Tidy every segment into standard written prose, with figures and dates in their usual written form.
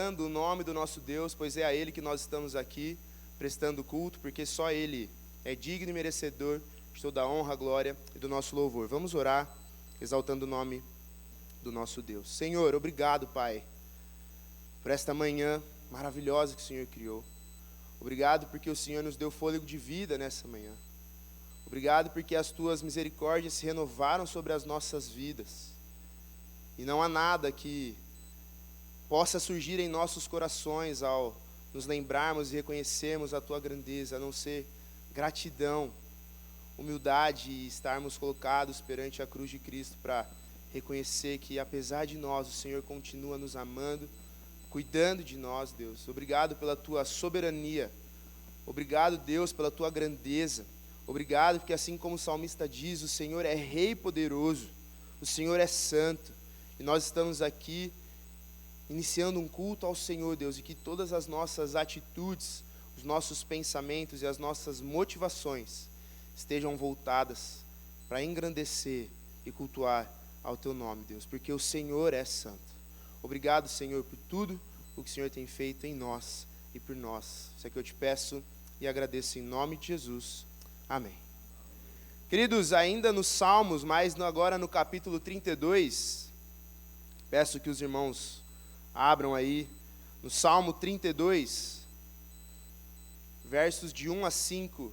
exaltando o nome do nosso Deus, pois é a Ele que nós estamos aqui prestando culto, porque só Ele é digno e merecedor de toda a honra, glória e do nosso louvor. Vamos orar, exaltando o nome do nosso Deus. Senhor, obrigado, Pai, por esta manhã maravilhosa que o Senhor criou. Obrigado porque o Senhor nos deu fôlego de vida nessa manhã. Obrigado porque as Tuas misericórdias se renovaram sobre as nossas vidas. E não há nada que possa surgir em nossos corações ao nos lembrarmos e reconhecermos a Tua grandeza, a não ser gratidão, humildade e estarmos colocados perante a cruz de Cristo para reconhecer que, apesar de nós, o Senhor continua nos amando, cuidando de nós, Deus. Obrigado pela Tua soberania. Obrigado, Deus, pela Tua grandeza. Obrigado porque, assim como o salmista diz, o Senhor é Rei poderoso, o Senhor é santo. E nós estamos aqui iniciando um culto ao Senhor, Deus, e que todas as nossas atitudes, os nossos pensamentos e as nossas motivações estejam voltadas para engrandecer e cultuar ao Teu nome, Deus, porque o Senhor é santo. Obrigado, Senhor, por tudo o que o Senhor tem feito em nós e por nós. Isso é que eu te peço e agradeço em nome de Jesus. Amém. Queridos, ainda nos Salmos, mas agora no capítulo 32, peço que os irmãos abram aí, no Salmo 32, versos de 1 a 5.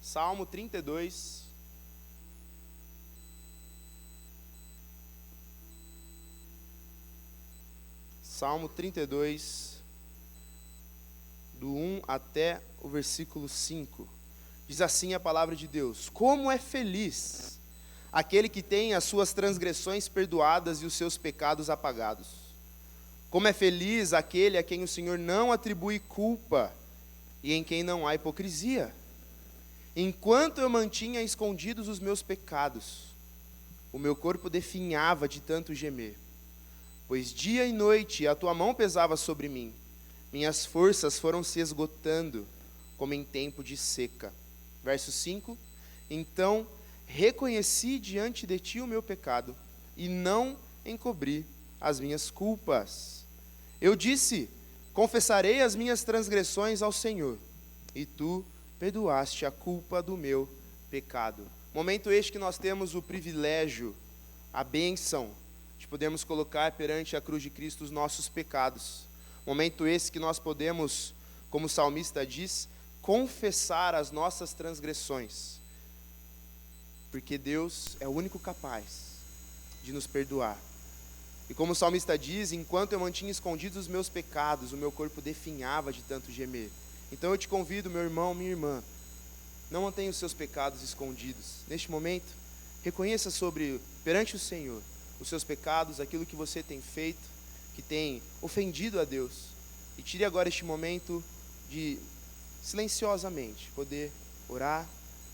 Salmo 32. Salmo 32, do 1 até o versículo 5. Diz assim a palavra de Deus: Como é feliz aquele que tem as suas transgressões perdoadas e os seus pecados apagados. Como é feliz aquele a quem o Senhor não atribui culpa e em quem não há hipocrisia. Enquanto eu mantinha escondidos os meus pecados, o meu corpo definhava de tanto gemer. Pois dia e noite a tua mão pesava sobre mim. Minhas forças foram se esgotando, como em tempo de seca. Verso 5. Então reconheci diante de ti o meu pecado, e não encobri as minhas culpas. Eu disse: confessarei as minhas transgressões ao Senhor, e tu perdoaste a culpa do meu pecado. Momento este que nós temos o privilégio, a bênção, de podermos colocar perante a cruz de Cristo os nossos pecados. Momento esse que nós podemos, como o salmista diz, confessar as nossas transgressões, porque Deus é o único capaz de nos perdoar. E como o salmista diz, enquanto eu mantinha escondidos os meus pecados, o meu corpo definhava de tanto gemer. Então eu te convido, meu irmão, minha irmã, não mantenha os seus pecados escondidos. Neste momento, reconheça perante o Senhor os seus pecados, aquilo que você tem feito, que tem ofendido a Deus. E tire agora este momento de, silenciosamente, poder orar,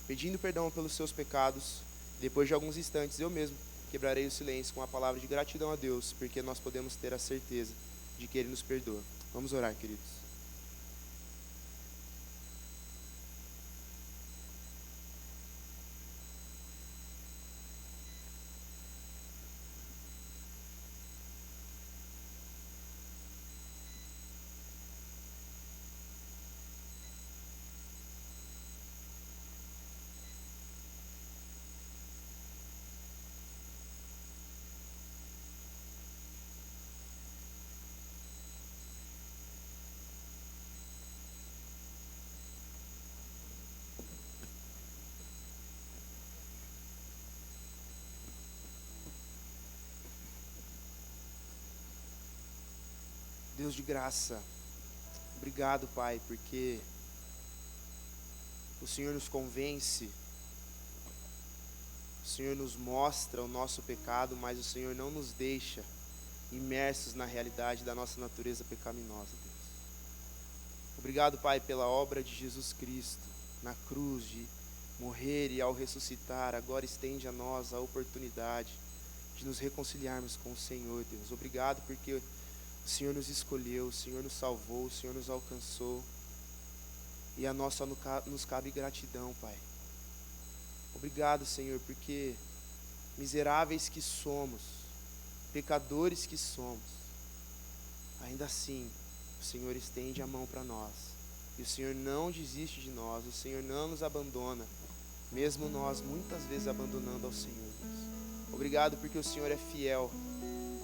pedindo perdão pelos seus pecados. Depois de alguns instantes, eu mesmo quebrarei o silêncio com a palavra de gratidão a Deus, porque nós podemos ter a certeza de que Ele nos perdoa. Vamos orar, queridos. Deus de graça, obrigado, Pai, porque o Senhor nos convence, o Senhor nos mostra o nosso pecado, mas o Senhor não nos deixa imersos na realidade da nossa natureza pecaminosa, Deus. Obrigado, Pai, pela obra de Jesus Cristo na cruz, de morrer e ao ressuscitar, agora estende a nós a oportunidade de nos reconciliarmos com o Senhor, Deus. Obrigado porque o Senhor nos escolheu, o Senhor nos salvou, o Senhor nos alcançou. E a nós só nos cabe gratidão, Pai. Obrigado, Senhor, porque miseráveis que somos, pecadores que somos, ainda assim, o Senhor estende a mão para nós. E o Senhor não desiste de nós, o Senhor não nos abandona, mesmo nós muitas vezes abandonando ao Senhor, Deus. Obrigado porque o Senhor é fiel,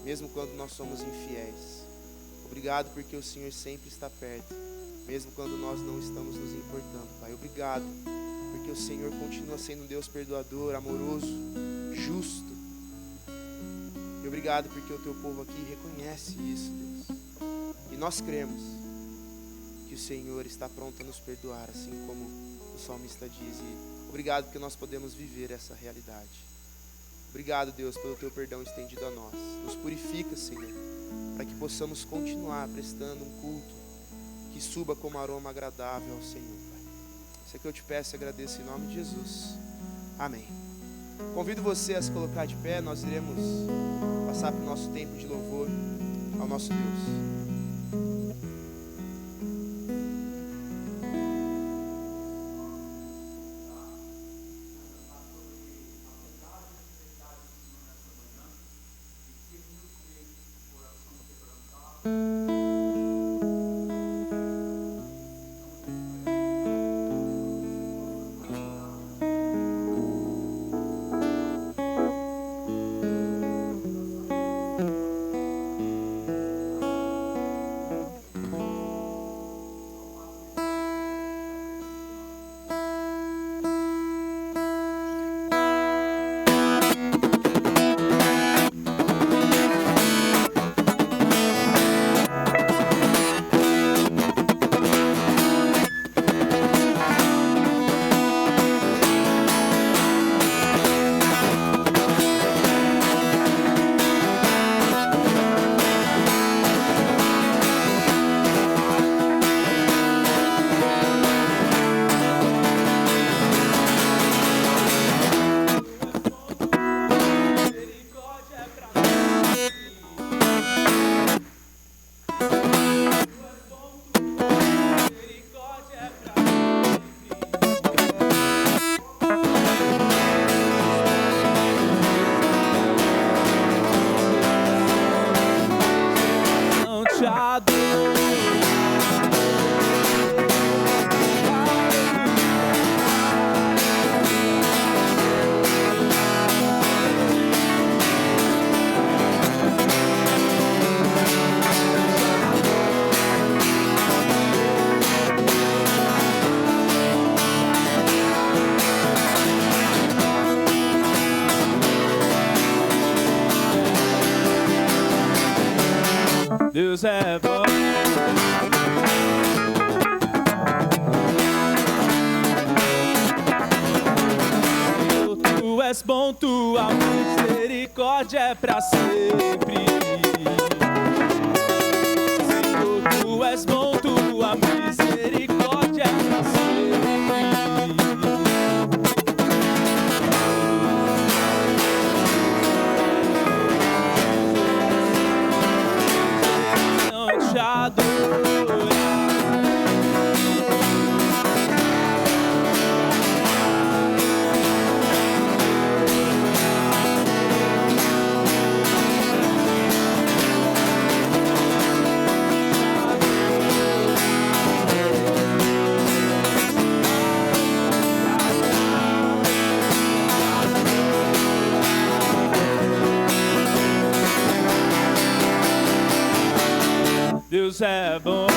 mesmo quando nós somos infiéis. Obrigado porque o Senhor sempre está perto, mesmo quando nós não estamos nos importando, Pai. Obrigado porque o Senhor continua sendo um Deus perdoador, amoroso, justo. E obrigado porque o teu povo aqui reconhece isso, Deus. E nós cremos que o Senhor está pronto a nos perdoar, assim como o salmista diz. E obrigado porque nós podemos viver essa realidade. Obrigado, Deus, pelo teu perdão estendido a nós. Nos purifica, Senhor, para que possamos continuar prestando um culto que suba como aroma agradável ao Senhor, Pai. Isso é que eu te peço e agradeço em nome de Jesus. Amém. Convido você a se colocar de pé. Nós iremos passar para o nosso tempo de louvor ao nosso Deus. Deus é bom. Tu és bom, tua misericórdia é pra sempre. Senhor, tu és bom, tua misericórdia é pra sempre. Te adorar. Deus é bom.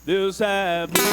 Deus é bom.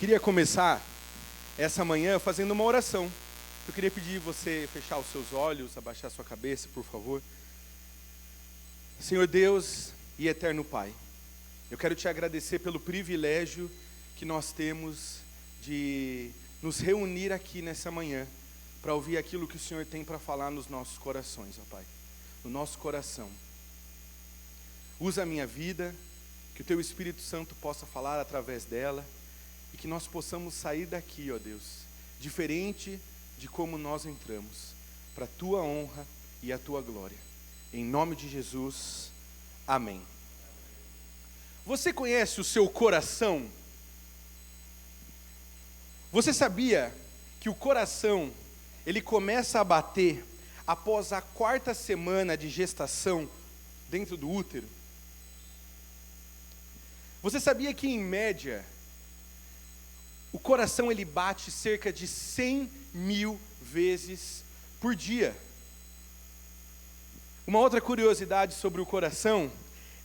Queria começar essa manhã fazendo uma oração. Eu queria pedir você fechar os seus olhos, abaixar sua cabeça, por favor. Senhor Deus e eterno Pai, eu quero te agradecer pelo privilégio que nós temos de nos reunir aqui nessa manhã para ouvir aquilo que o Senhor tem para falar nos nossos corações, ó Pai, no nosso coração. Usa a minha vida, que o Teu Espírito Santo possa falar através dela e que nós possamos sair daqui, ó Deus, diferente de como nós entramos, para a Tua honra e a Tua glória. Em nome de Jesus, amém. Você conhece o seu coração? Você sabia que o coração, ele começa a bater após a 4ª semana de gestação dentro do útero? Você sabia que, em média, o coração ele bate cerca de 100.000 vezes por dia? Uma outra curiosidade sobre o coração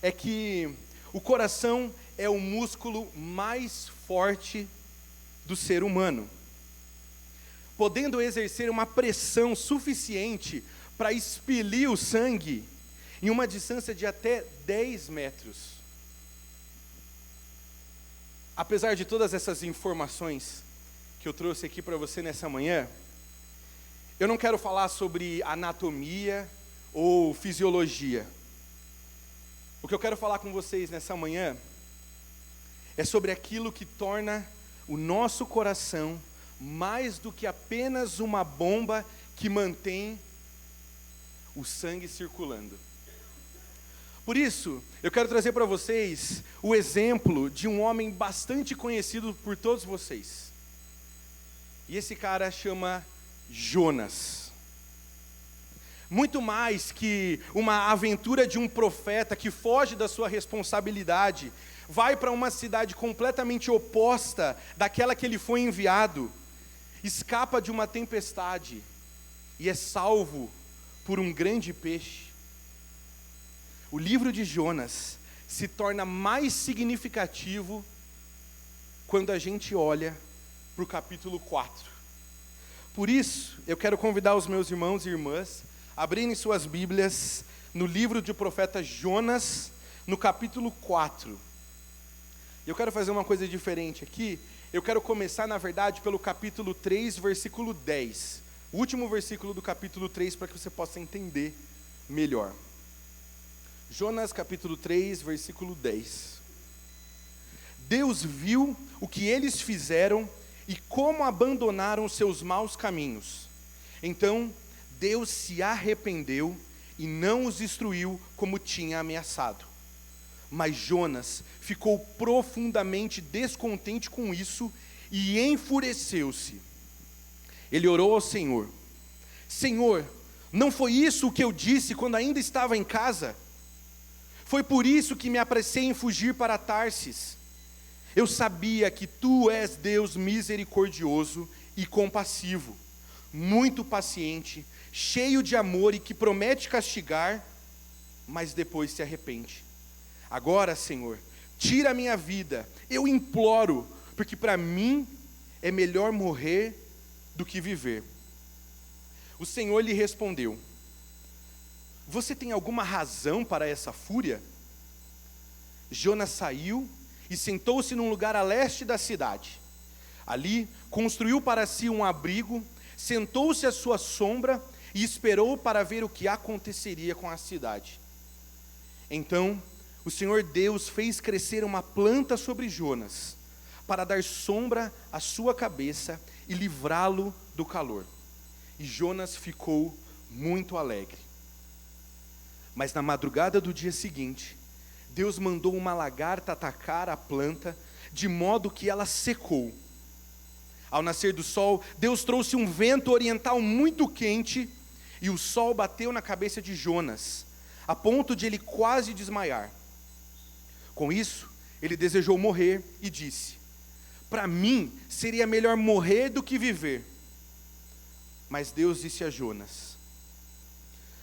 é que o coração é o músculo mais forte do ser humano, podendo exercer uma pressão suficiente para expelir o sangue em uma distância de até 10 metros. Apesar de todas essas informações que eu trouxe aqui para você nessa manhã, eu não quero falar sobre anatomia ou fisiologia. O que eu quero falar com vocês nessa manhã é sobre aquilo que torna o nosso coração mais do que apenas uma bomba que mantém o sangue circulando. Por isso, eu quero trazer para vocês o exemplo de um homem bastante conhecido por todos vocês. E esse cara chama Jonas. Muito mais que uma aventura de um profeta que foge da sua responsabilidade, vai para uma cidade completamente oposta daquela que ele foi enviado, escapa de uma tempestade e é salvo por um grande peixe. O livro de Jonas se torna mais significativo quando a gente olha para o capítulo 4. Por isso, eu quero convidar os meus irmãos e irmãs a abrirem suas Bíblias no livro do profeta Jonas, no capítulo 4. Eu quero fazer uma coisa diferente aqui. Eu quero começar, na verdade, pelo capítulo 3, versículo 10. O último versículo do capítulo 3, para que você possa entender melhor. Jonas capítulo 3, versículo 10. Deus viu o que eles fizeram e como abandonaram seus maus caminhos. Então Deus se arrependeu e não os destruiu como tinha ameaçado. Mas Jonas ficou profundamente descontente com isso e enfureceu-se. Ele orou ao Senhor: Senhor, não foi isso o que eu disse quando ainda estava em casa? Foi por isso que me apressei em fugir para Tarsis. Eu sabia que Tu és Deus misericordioso e compassivo, muito paciente, cheio de amor e que promete castigar, mas depois se arrepende. Agora, Senhor, tira a minha vida, eu imploro, porque para mim é melhor morrer do que viver. O Senhor lhe respondeu: Você tem alguma razão para essa fúria? Jonas saiu e sentou-se num lugar a leste da cidade. Ali construiu para si um abrigo, sentou-se à sua sombra e esperou para ver o que aconteceria com a cidade. Então o Senhor Deus fez crescer uma planta sobre Jonas, para dar sombra à sua cabeça e livrá-lo do calor. E Jonas ficou muito alegre. Mas na madrugada do dia seguinte, Deus mandou uma lagarta atacar a planta, de modo que ela secou. Ao nascer do sol, Deus trouxe um vento oriental muito quente, e o sol bateu na cabeça de Jonas, a ponto de ele quase desmaiar. Com isso, ele desejou morrer e disse: Para mim seria melhor morrer do que viver. Mas Deus disse a Jonas: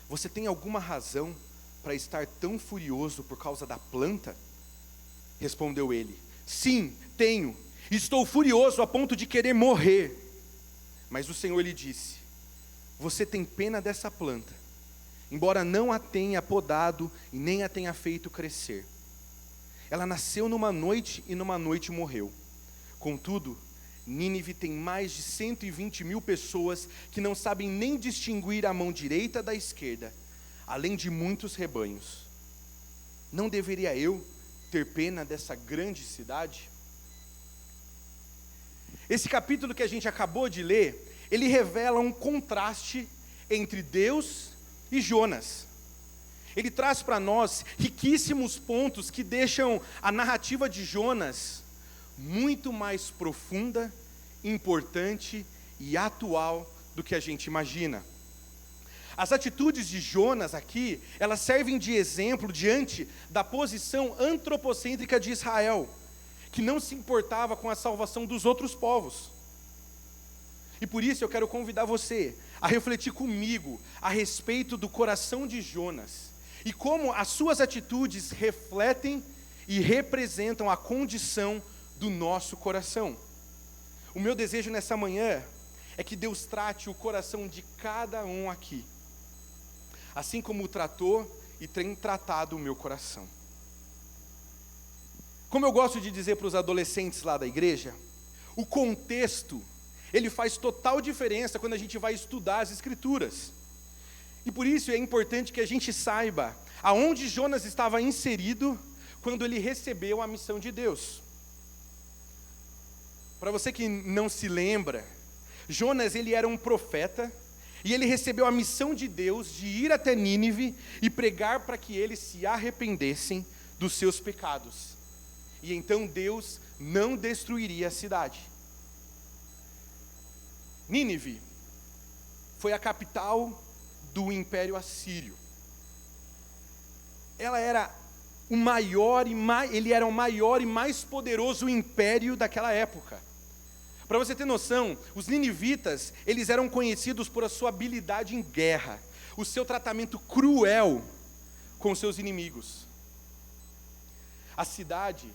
Você tem alguma razão para estar tão furioso por causa da planta? Respondeu ele: Sim, tenho. Estou furioso a ponto de querer morrer. Mas o Senhor lhe disse: você tem pena dessa planta, embora não a tenha podado e nem a tenha feito crescer. Ela nasceu numa noite e numa noite morreu. Contudo, Nínive tem mais de 120.000 pessoas que não sabem nem distinguir a mão direita da esquerda, além de muitos rebanhos. Não deveria eu ter pena dessa grande cidade? Esse capítulo que a gente acabou de ler, ele revela um contraste entre Deus e Jonas. Ele traz para nós riquíssimos pontos que deixam a narrativa de Jonas muito mais profunda, importante e atual do que a gente imagina. As atitudes de Jonas aqui, elas servem de exemplo diante da posição antropocêntrica de Israel, que não se importava com a salvação dos outros povos. E por isso eu quero convidar você a refletir comigo a respeito do coração de Jonas e como as suas atitudes refletem e representam a condição do nosso coração. O meu desejo nessa manhã é que Deus trate o coração de cada um aqui, assim como o tratou e tem tratado o meu coração. Como eu gosto de dizer para os adolescentes lá da igreja, o contexto, ele faz total diferença quando a gente vai estudar as Escrituras. E por isso é importante que a gente saiba aonde Jonas estava inserido quando ele recebeu a missão de Deus. Para você que não se lembra, Jonas ele era um profeta e ele recebeu a missão de Deus de ir até Nínive e pregar para que eles se arrependessem dos seus pecados. E então Deus não destruiria a cidade. Nínive foi a capital do Império Assírio. Ela era ele era o maior e mais poderoso império daquela época. Para você ter noção, os ninivitas, eles eram conhecidos por a sua habilidade em guerra, o seu tratamento cruel com seus inimigos. A cidade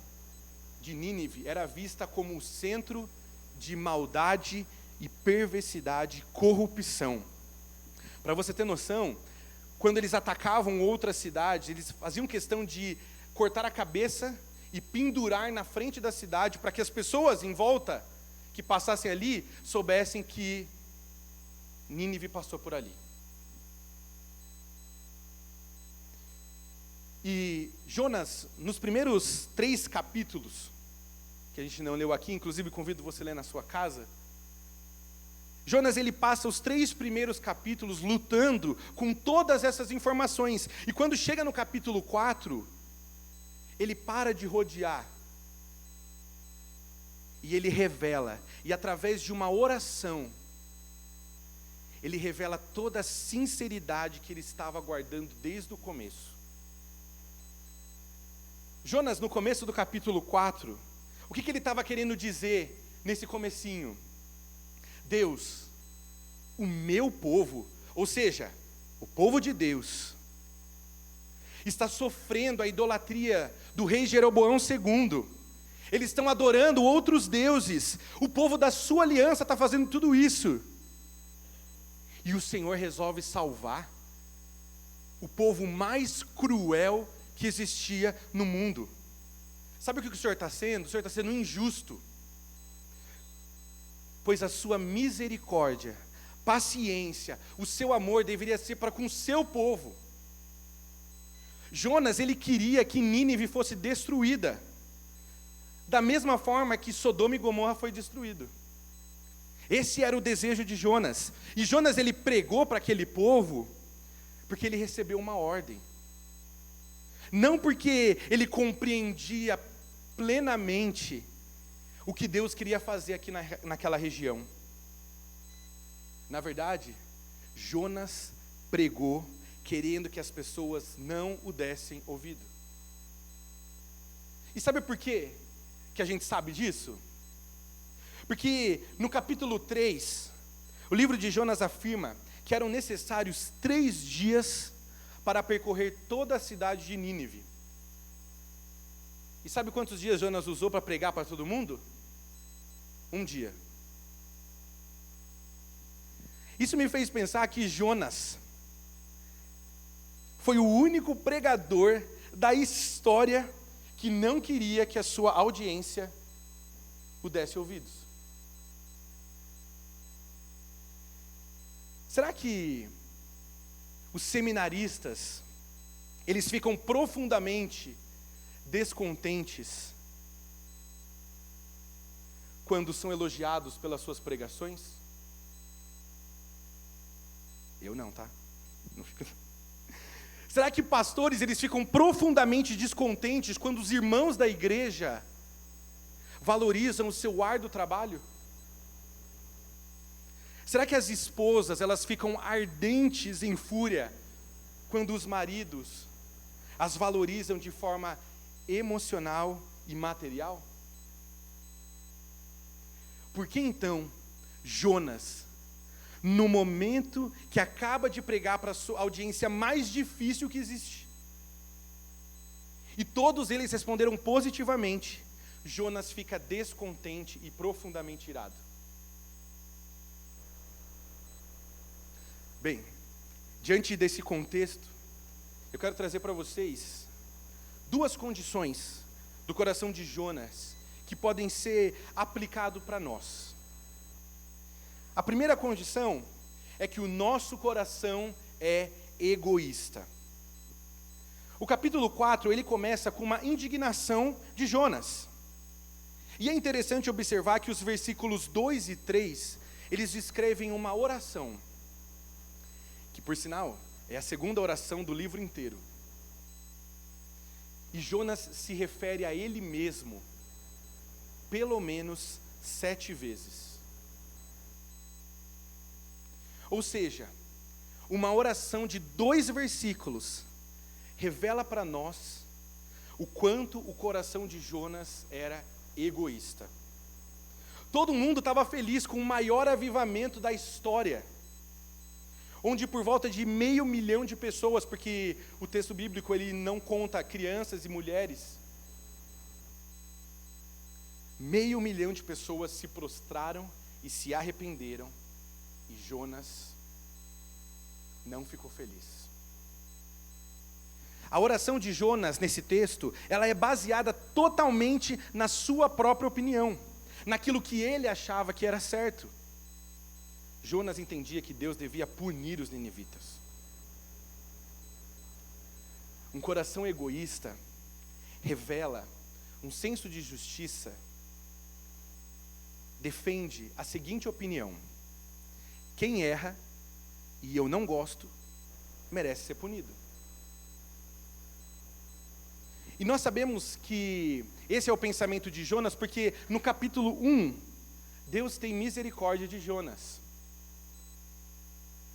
de Nínive era vista como o centro de maldade e perversidade, corrupção. Para você ter noção, quando eles atacavam outras cidades, eles faziam questão de cortar a cabeça e pendurar na frente da cidade para que as pessoas em volta que passassem ali soubessem que Nínive passou por ali. E Jonas, nos primeiros 3 capítulos, que a gente não leu aqui, inclusive convido você a ler na sua casa, Jonas ele passa os 3 primeiros capítulos lutando com todas essas informações. E quando chega no capítulo 4, ele para de rodear. E ele revela, e através de uma oração, ele revela toda a sinceridade que ele estava guardando desde o começo. Jonas, no começo do capítulo 4, o que ele estava querendo dizer nesse comecinho? Deus, o meu povo, ou seja, o povo de Deus, está sofrendo a idolatria do rei Jeroboão II. Eles estão adorando outros deuses. O povo da sua aliança está fazendo tudo isso. E o Senhor resolve salvar o povo mais cruel que existia no mundo. Sabe o que o Senhor está sendo? O Senhor está sendo injusto. Pois a sua misericórdia, paciência, o seu amor deveria ser para com o seu povo. Jonas, ele queria que Nínive fosse destruída, da mesma forma que Sodoma e Gomorra foi destruído. Esse era o desejo de Jonas. E Jonas, ele pregou para aquele povo, porque ele recebeu uma ordem. Não porque ele compreendia plenamente o que Deus queria fazer aqui naquela região. Na verdade, Jonas pregou querendo que as pessoas não o dessem ouvido. E sabe por quê que a gente sabe disso? Porque no capítulo 3, o livro de Jonas afirma que eram necessários 3 dias para percorrer toda a cidade de Nínive. E sabe quantos dias Jonas usou para pregar para todo mundo? Um dia. Isso me fez pensar que Jonas foi o único pregador da história que não queria que a sua audiência o desse ouvidos. Será que os seminaristas, eles ficam profundamente descontentes quando são elogiados pelas suas pregações? Eu não, tá? Não fico... Será que pastores, eles ficam profundamente descontentes quando os irmãos da igreja valorizam o seu árduo trabalho? Será que as esposas, elas ficam ardentes em fúria quando os maridos as valorizam de forma emocional e material? Por que então Jonas, no momento que acaba de pregar para a sua audiência mais difícil que existe, e todos eles responderam positivamente, Jonas fica descontente e profundamente irado? Bem, diante desse contexto, eu quero trazer para vocês duas condições do coração de Jonas que podem ser aplicado para nós. A primeira condição é que o nosso coração é egoísta. O capítulo 4, ele começa com uma indignação de Jonas. E é interessante observar que os versículos 2 e 3, eles descrevem uma oração, que por sinal, é a segunda oração do livro inteiro. E Jonas se refere a ele mesmo, pelo menos 7 vezes. Ou seja, uma oração de 2 versículos revela para nós o quanto o coração de Jonas era egoísta. Todo mundo estava feliz com o maior avivamento da história, onde por volta de 500 mil de pessoas, porque o texto bíblico ele não conta crianças e mulheres, 500 mil de pessoas se prostraram e se arrependeram, e Jonas não ficou feliz. A oração de Jonas nesse texto, ela é baseada totalmente na sua própria opinião, naquilo que ele achava que era certo. Jonas entendia que Deus devia punir os ninivitas. Um coração egoísta revela um senso de justiça, defende a seguinte opinião: quem erra, e eu não gosto, merece ser punido. E nós sabemos que esse é o pensamento de Jonas, porque no capítulo 1, Deus tem misericórdia de Jonas,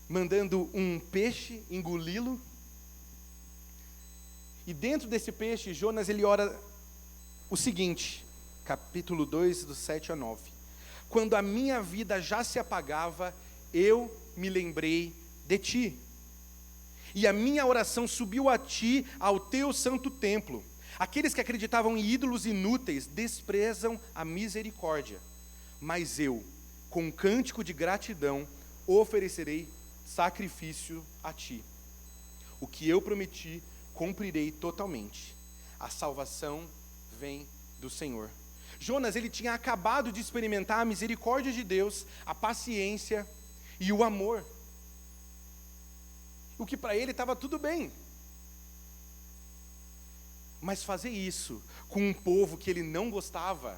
mandando um peixe engoli-lo, e dentro desse peixe, Jonas ele ora o seguinte, capítulo 2, do 7 a 9: quando a minha vida já se apagava, eu me lembrei de ti, e a minha oração subiu a ti, ao teu santo templo. Aqueles que acreditavam em ídolos inúteis desprezam a misericórdia, mas eu, com cântico de gratidão, oferecerei sacrifício a ti. O que eu prometi, cumprirei totalmente. A salvação vem do Senhor. Jonas, ele tinha acabado de experimentar a misericórdia de Deus, a paciência e o amor. O que para ele estava tudo bem. Mas fazer isso com um povo que ele não gostava,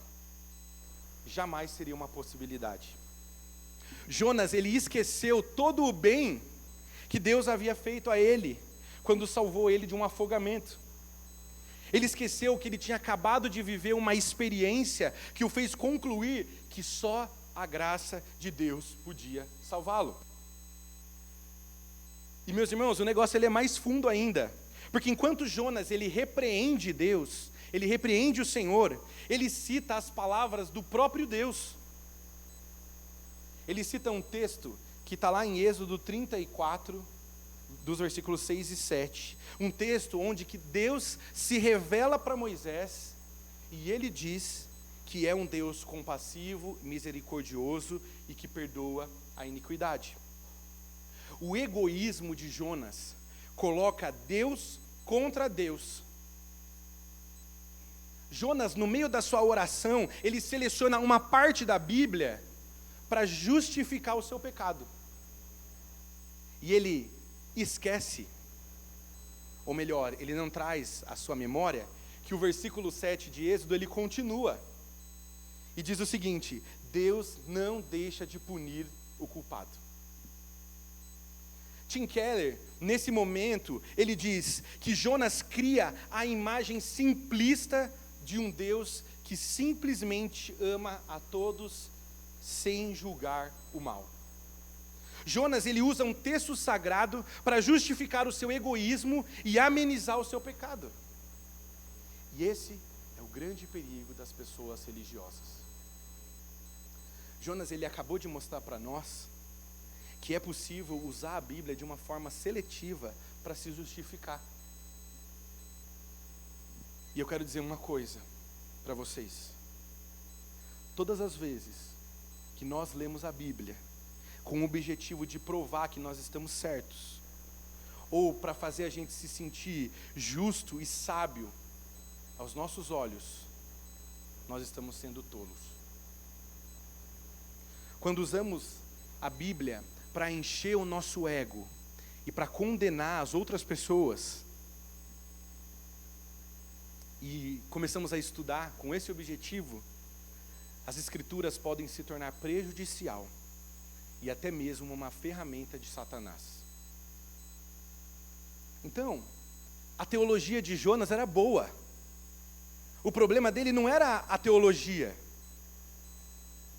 jamais seria uma possibilidade. Jonas, ele esqueceu todo o bem que Deus havia feito a ele, quando salvou ele de um afogamento. Ele esqueceu que ele tinha acabado de viver uma experiência que o fez concluir que só a graça de Deus podia salvá-lo. E meus irmãos, o negócio ele é mais fundo ainda, porque enquanto Jonas ele repreende Deus, ele repreende o Senhor, ele cita as palavras do próprio Deus. Ele cita um texto que está lá em Êxodo 34, dos versículos 6 e 7. Um texto onde que Deus se revela para Moisés, e ele diz que é um Deus compassivo, misericordioso e que perdoa a iniquidade. O egoísmo de Jonas coloca Deus contra Deus. Jonas, no meio da sua oração, ele seleciona uma parte da Bíblia para justificar o seu pecado. E ele esquece, ou melhor, ele não traz à sua memória, que o versículo 7 de Êxodo, ele continua. E diz o seguinte: Deus não deixa de punir o culpado. Tim Keller, nesse momento, ele diz que Jonas cria a imagem simplista de um Deus que simplesmente ama a todos sem julgar o mal. Jonas, ele usa um texto sagrado para justificar o seu egoísmo e amenizar o seu pecado. E esse é o grande perigo das pessoas religiosas. Jonas, ele acabou de mostrar para nós que é possível usar a Bíblia de uma forma seletiva para se justificar. E eu quero dizer uma coisa para vocês. Todas as vezes que nós lemos a Bíblia com o objetivo de provar que nós estamos certos, ou para fazer a gente se sentir justo e sábio aos nossos olhos, nós estamos sendo tolos. Quando usamos a Bíblia para encher o nosso ego e para condenar as outras pessoas, e começamos a estudar com esse objetivo, as Escrituras podem se tornar prejudicial e até mesmo uma ferramenta de Satanás. Então, a teologia de Jonas era boa. O problema dele não era a teologia.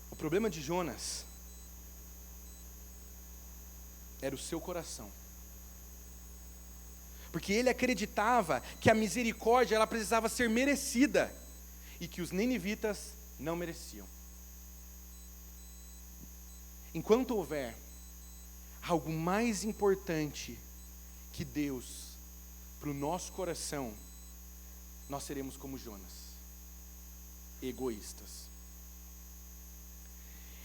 O problema de Jonas era o seu coração. Porque ele acreditava que a misericórdia ela precisava ser merecida e que os ninivitas não mereciam. Enquanto houver algo mais importante que Deus para o nosso coração, nós seremos como Jonas, egoístas.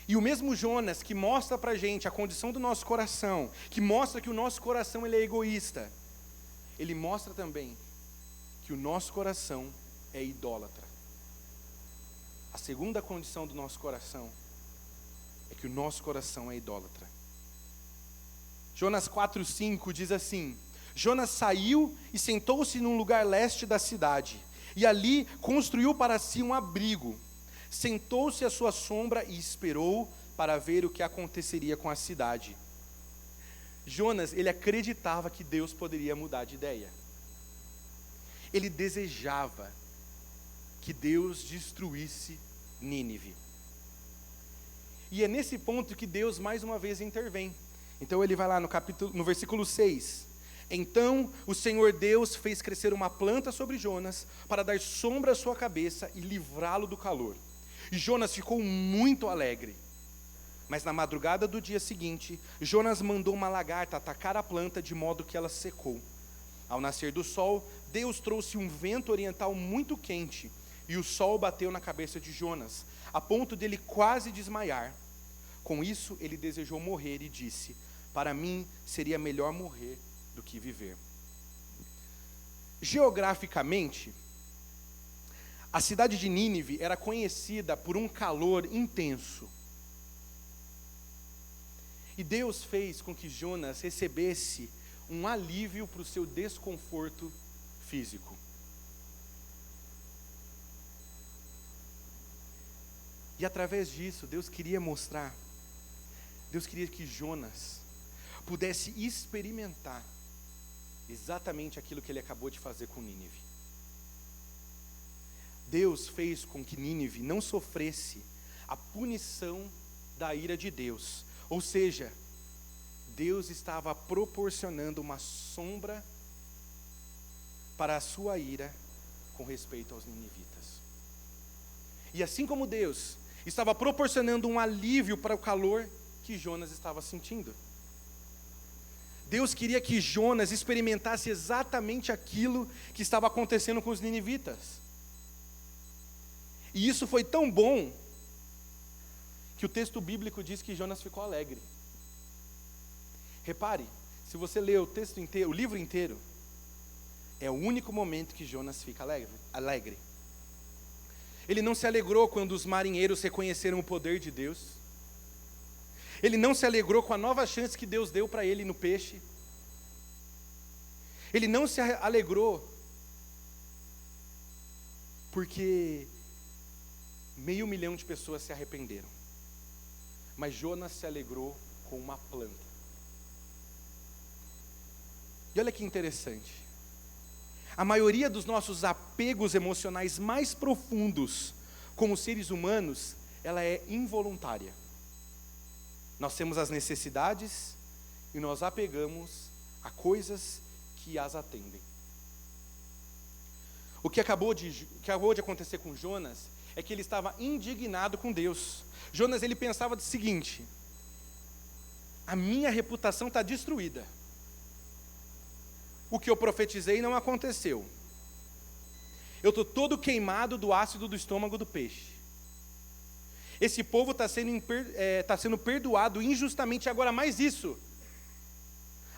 E o mesmo Jonas que mostra para a gente a condição do nosso coração, que mostra que o nosso coração ele é egoísta, ele mostra também que o nosso coração é idólatra. A segunda condição do nosso coração é que o nosso coração é idólatra. Jonas 4:5 diz assim: Jonas saiu e sentou-se num lugar leste da cidade, e ali construiu para si um abrigo. Sentou-se à sua sombra e esperou para ver o que aconteceria com a cidade. Jonas, ele acreditava que Deus poderia mudar de ideia. Ele desejava que Deus destruísse Nínive. E é nesse ponto que Deus mais uma vez intervém. Então ele vai lá no versículo 6. Então o Senhor Deus fez crescer uma planta sobre Jonas para dar sombra à sua cabeça e livrá-lo do calor. E Jonas ficou muito alegre. Mas na madrugada do dia seguinte, Jonas mandou uma lagarta atacar a planta de modo que ela secou. Ao nascer do sol, Deus trouxe um vento oriental muito quente, e o sol bateu na cabeça de Jonas, a ponto dele quase desmaiar. Com isso, ele desejou morrer e disse: para mim seria melhor morrer do que viver. Geograficamente, a cidade de Nínive era conhecida por um calor intenso. E Deus fez com que Jonas recebesse um alívio para o seu desconforto físico. E através disso, Deus queria que Jonas pudesse experimentar exatamente aquilo que ele acabou de fazer com Nínive. Deus fez com que Nínive não sofresse a punição da ira de Deus. Ou seja, Deus estava proporcionando uma sombra para a sua ira com respeito aos ninivitas. E assim como Deus estava proporcionando um alívio para o calor que Jonas estava sentindo, Deus queria que Jonas experimentasse exatamente aquilo que estava acontecendo com os ninivitas. E isso foi tão bom que o texto bíblico diz que Jonas ficou alegre. Repare, se você ler o texto inteiro, o livro inteiro, é o único momento que Jonas fica alegre. Ele não se alegrou quando os marinheiros reconheceram o poder de Deus. Ele não se alegrou com a nova chance que Deus deu para ele no peixe. Ele não se alegrou porque 500 mil de pessoas se arrependeram. Mas Jonas se alegrou com uma planta. E olha que interessante. A maioria dos nossos apegos emocionais mais profundos como seres humanos, ela é involuntária. Nós temos as necessidades e nós apegamos a coisas que as atendem. O que acabou de acontecer com Jonas é que ele estava indignado com Deus. Jonas, ele pensava do seguinte: a minha reputação está destruída. O que eu profetizei não aconteceu. Eu estou todo queimado do ácido do estômago do peixe. Esse povo está sendo perdoado injustamente. Agora mais isso.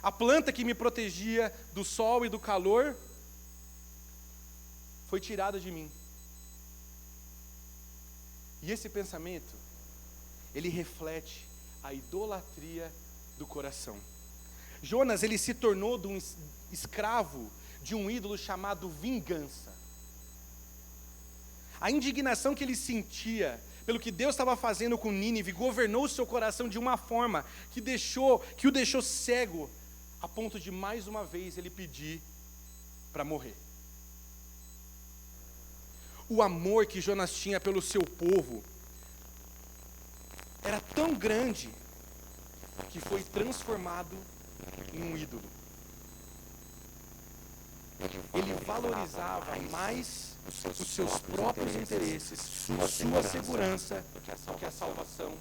A planta que me protegia do sol e do calor foi tirada de mim. E esse pensamento, ele reflete a idolatria do coração. Jonas, ele se tornou de um escravo de um ídolo chamado vingança. A indignação que ele sentia pelo que Deus estava fazendo com Nínive governou o seu coração de uma forma que o deixou cego, a ponto de mais uma vez ele pedir para morrer. O amor que Jonas tinha pelo seu povo era tão grande que foi transformado em um ídolo. Ele valorizava mais os seus próprios interesses, sua segurança, do que a salvação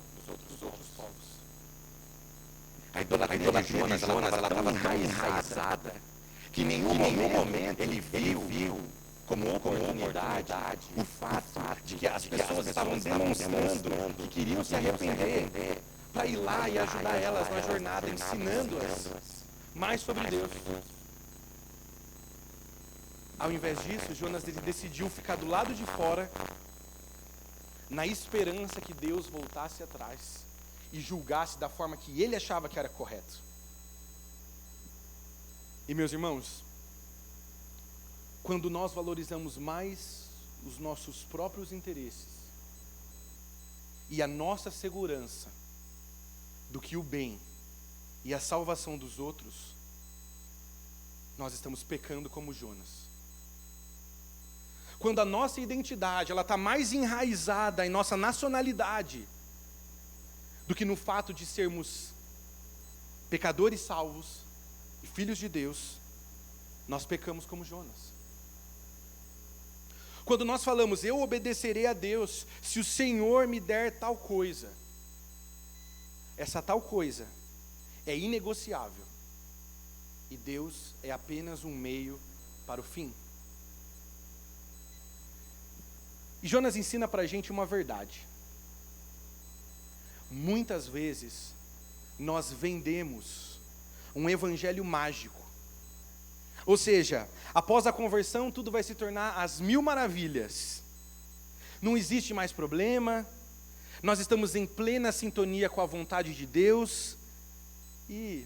dos outros povos. A idolatria de Jonas ela estava enraizada que em nenhum momento ele viu como oportunidade o fato de que as pessoas estavam demonstrando que queriam se arrepender Para ir lá e ajudar elas na jornada, ensinando-as mais sobre Deus. Ao invés disso, Jonas decidiu ficar do lado de fora, na esperança que Deus voltasse atrás e julgasse da forma que ele achava que era correto. E meus irmãos, quando nós valorizamos mais os nossos próprios interesses e a nossa segurança do que o bem e a salvação dos outros, nós estamos pecando como Jonas. Quando a nossa identidade ela está mais enraizada em nossa nacionalidade do que no fato de sermos pecadores salvos e filhos de Deus, nós pecamos como Jonas. Quando nós falamos, eu obedecerei a Deus se o Senhor me der tal coisa, essa tal coisa é inegociável e Deus é apenas um meio para o fim. E Jonas ensina para a gente uma verdade. Muitas vezes nós vendemos um evangelho mágico. Ou seja, após a conversão tudo vai se tornar às mil maravilhas. Não existe mais problema, nós estamos em plena sintonia com a vontade de Deus e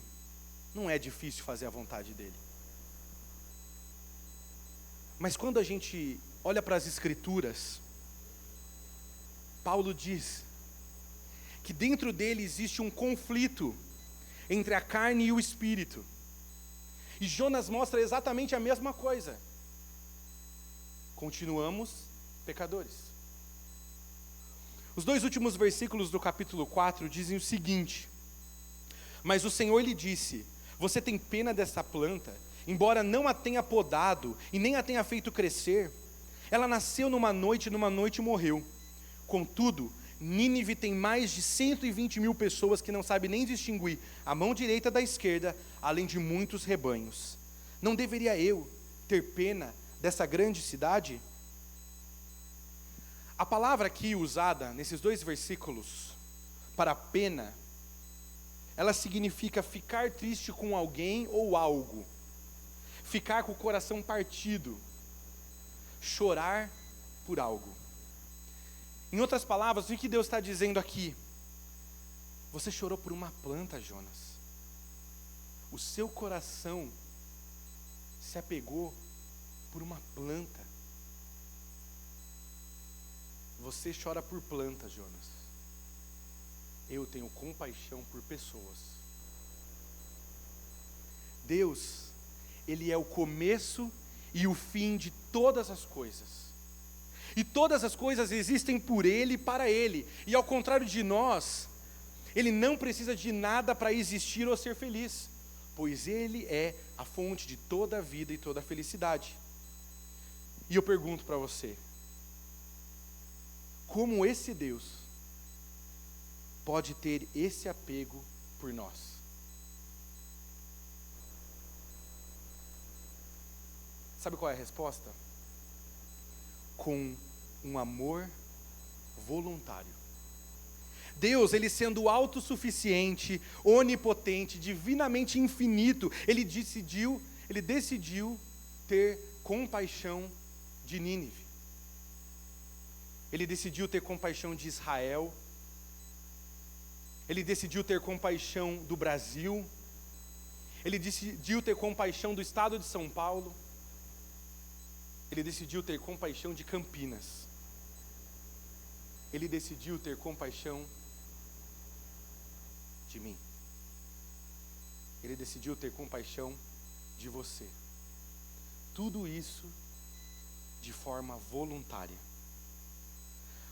não é difícil fazer a vontade dele. Mas quando a gente olha para as Escrituras, Paulo diz que dentro dele existe um conflito entre a carne e o espírito. E Jonas mostra exatamente a mesma coisa. Continuamos pecadores. Os 2 últimos versículos do capítulo 4 dizem o seguinte: mas o Senhor lhe disse, você tem pena dessa planta, embora não a tenha podado e nem a tenha feito crescer. Ela nasceu numa noite e morreu. Contudo, Nínive tem mais de 120 mil pessoas que não sabem nem distinguir a mão direita da esquerda, além de muitos rebanhos. Não deveria eu ter pena dessa grande cidade? A palavra aqui usada nesses 2 versículos, para pena, ela significa ficar triste com alguém ou algo, ficar com o coração partido, chorar por algo. Em outras palavras, o que Deus está dizendo aqui? Você chorou por uma planta, Jonas. O seu coração se apegou por uma planta. Você chora por planta, Jonas. Eu tenho compaixão por pessoas. Deus, Ele é o começo e o fim de todas as coisas. E todas as coisas existem por Ele e para Ele. E ao contrário de nós, Ele não precisa de nada para existir ou ser feliz, pois Ele é a fonte de toda a vida e toda a felicidade. E eu pergunto para você, como esse Deus pode ter esse apego por nós? Sabe qual é a resposta? Com um amor voluntário. Deus, Ele sendo autossuficiente, onipotente, divinamente infinito, Ele decidiu ter compaixão de Nínive. Ele decidiu ter compaixão de Israel. Ele decidiu ter compaixão do Brasil. Ele decidiu ter compaixão do estado de São Paulo. Ele decidiu ter compaixão de Campinas. Ele decidiu ter compaixão de mim. Ele decidiu ter compaixão de você. Tudo isso de forma voluntária.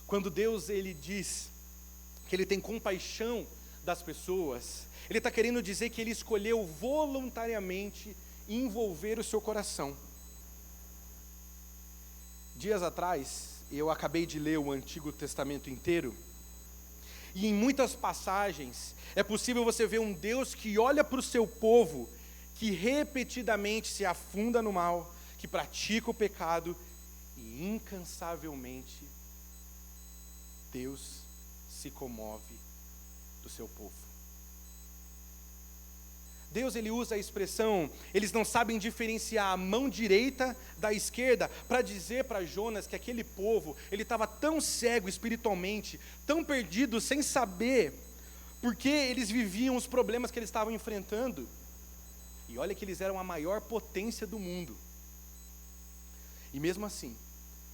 Quando Deus, Ele diz que Ele tem compaixão das pessoas, Ele está querendo dizer que Ele escolheu voluntariamente envolver o seu coração. Dias atrás, eu acabei de ler o Antigo Testamento inteiro, e em muitas passagens, é possível você ver um Deus que olha para o seu povo, que repetidamente se afunda no mal, que pratica o pecado, e incansavelmente, Deus se comove do seu povo. Deus, Ele usa a expressão, eles não sabem diferenciar a mão direita da esquerda, para dizer para Jonas que aquele povo, ele estava tão cego espiritualmente, tão perdido, sem saber porque eles viviam os problemas que eles estavam enfrentando. E olha que eles eram a maior potência do mundo. E mesmo assim,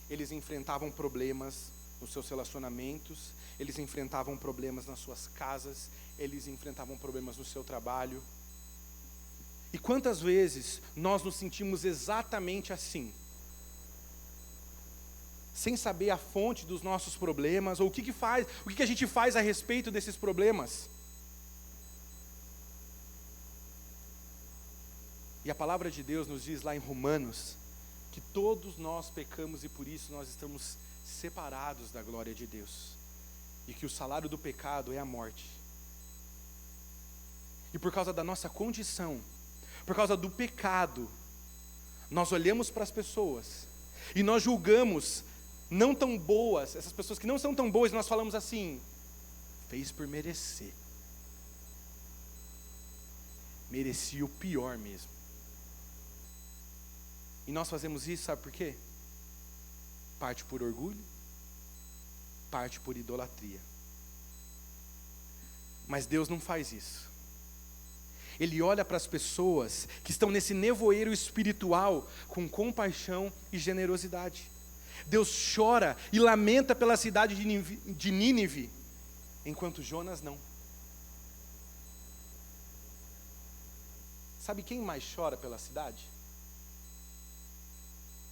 eles enfrentavam problemas nos seus relacionamentos, eles enfrentavam problemas nas suas casas, eles enfrentavam problemas no seu trabalho. E quantas vezes nós nos sentimos exatamente assim, sem saber a fonte dos nossos problemas, ou o que a gente faz a respeito desses problemas? E a palavra de Deus nos diz lá em Romanos, que todos nós pecamos e por isso nós estamos separados da glória de Deus, e que o salário do pecado é a morte. E por causa da nossa condição, por causa do pecado, nós olhamos para as pessoas e nós julgamos não tão boas, essas pessoas que não são tão boas, e nós falamos assim: fez por merecer, merecia o pior mesmo. E nós fazemos isso, sabe por quê? Parte por orgulho, parte por idolatria. Mas Deus não faz isso. Ele olha para as pessoas que estão nesse nevoeiro espiritual com compaixão e generosidade. Deus chora e lamenta pela cidade de Nínive, enquanto Jonas não. Sabe quem mais chora pela cidade?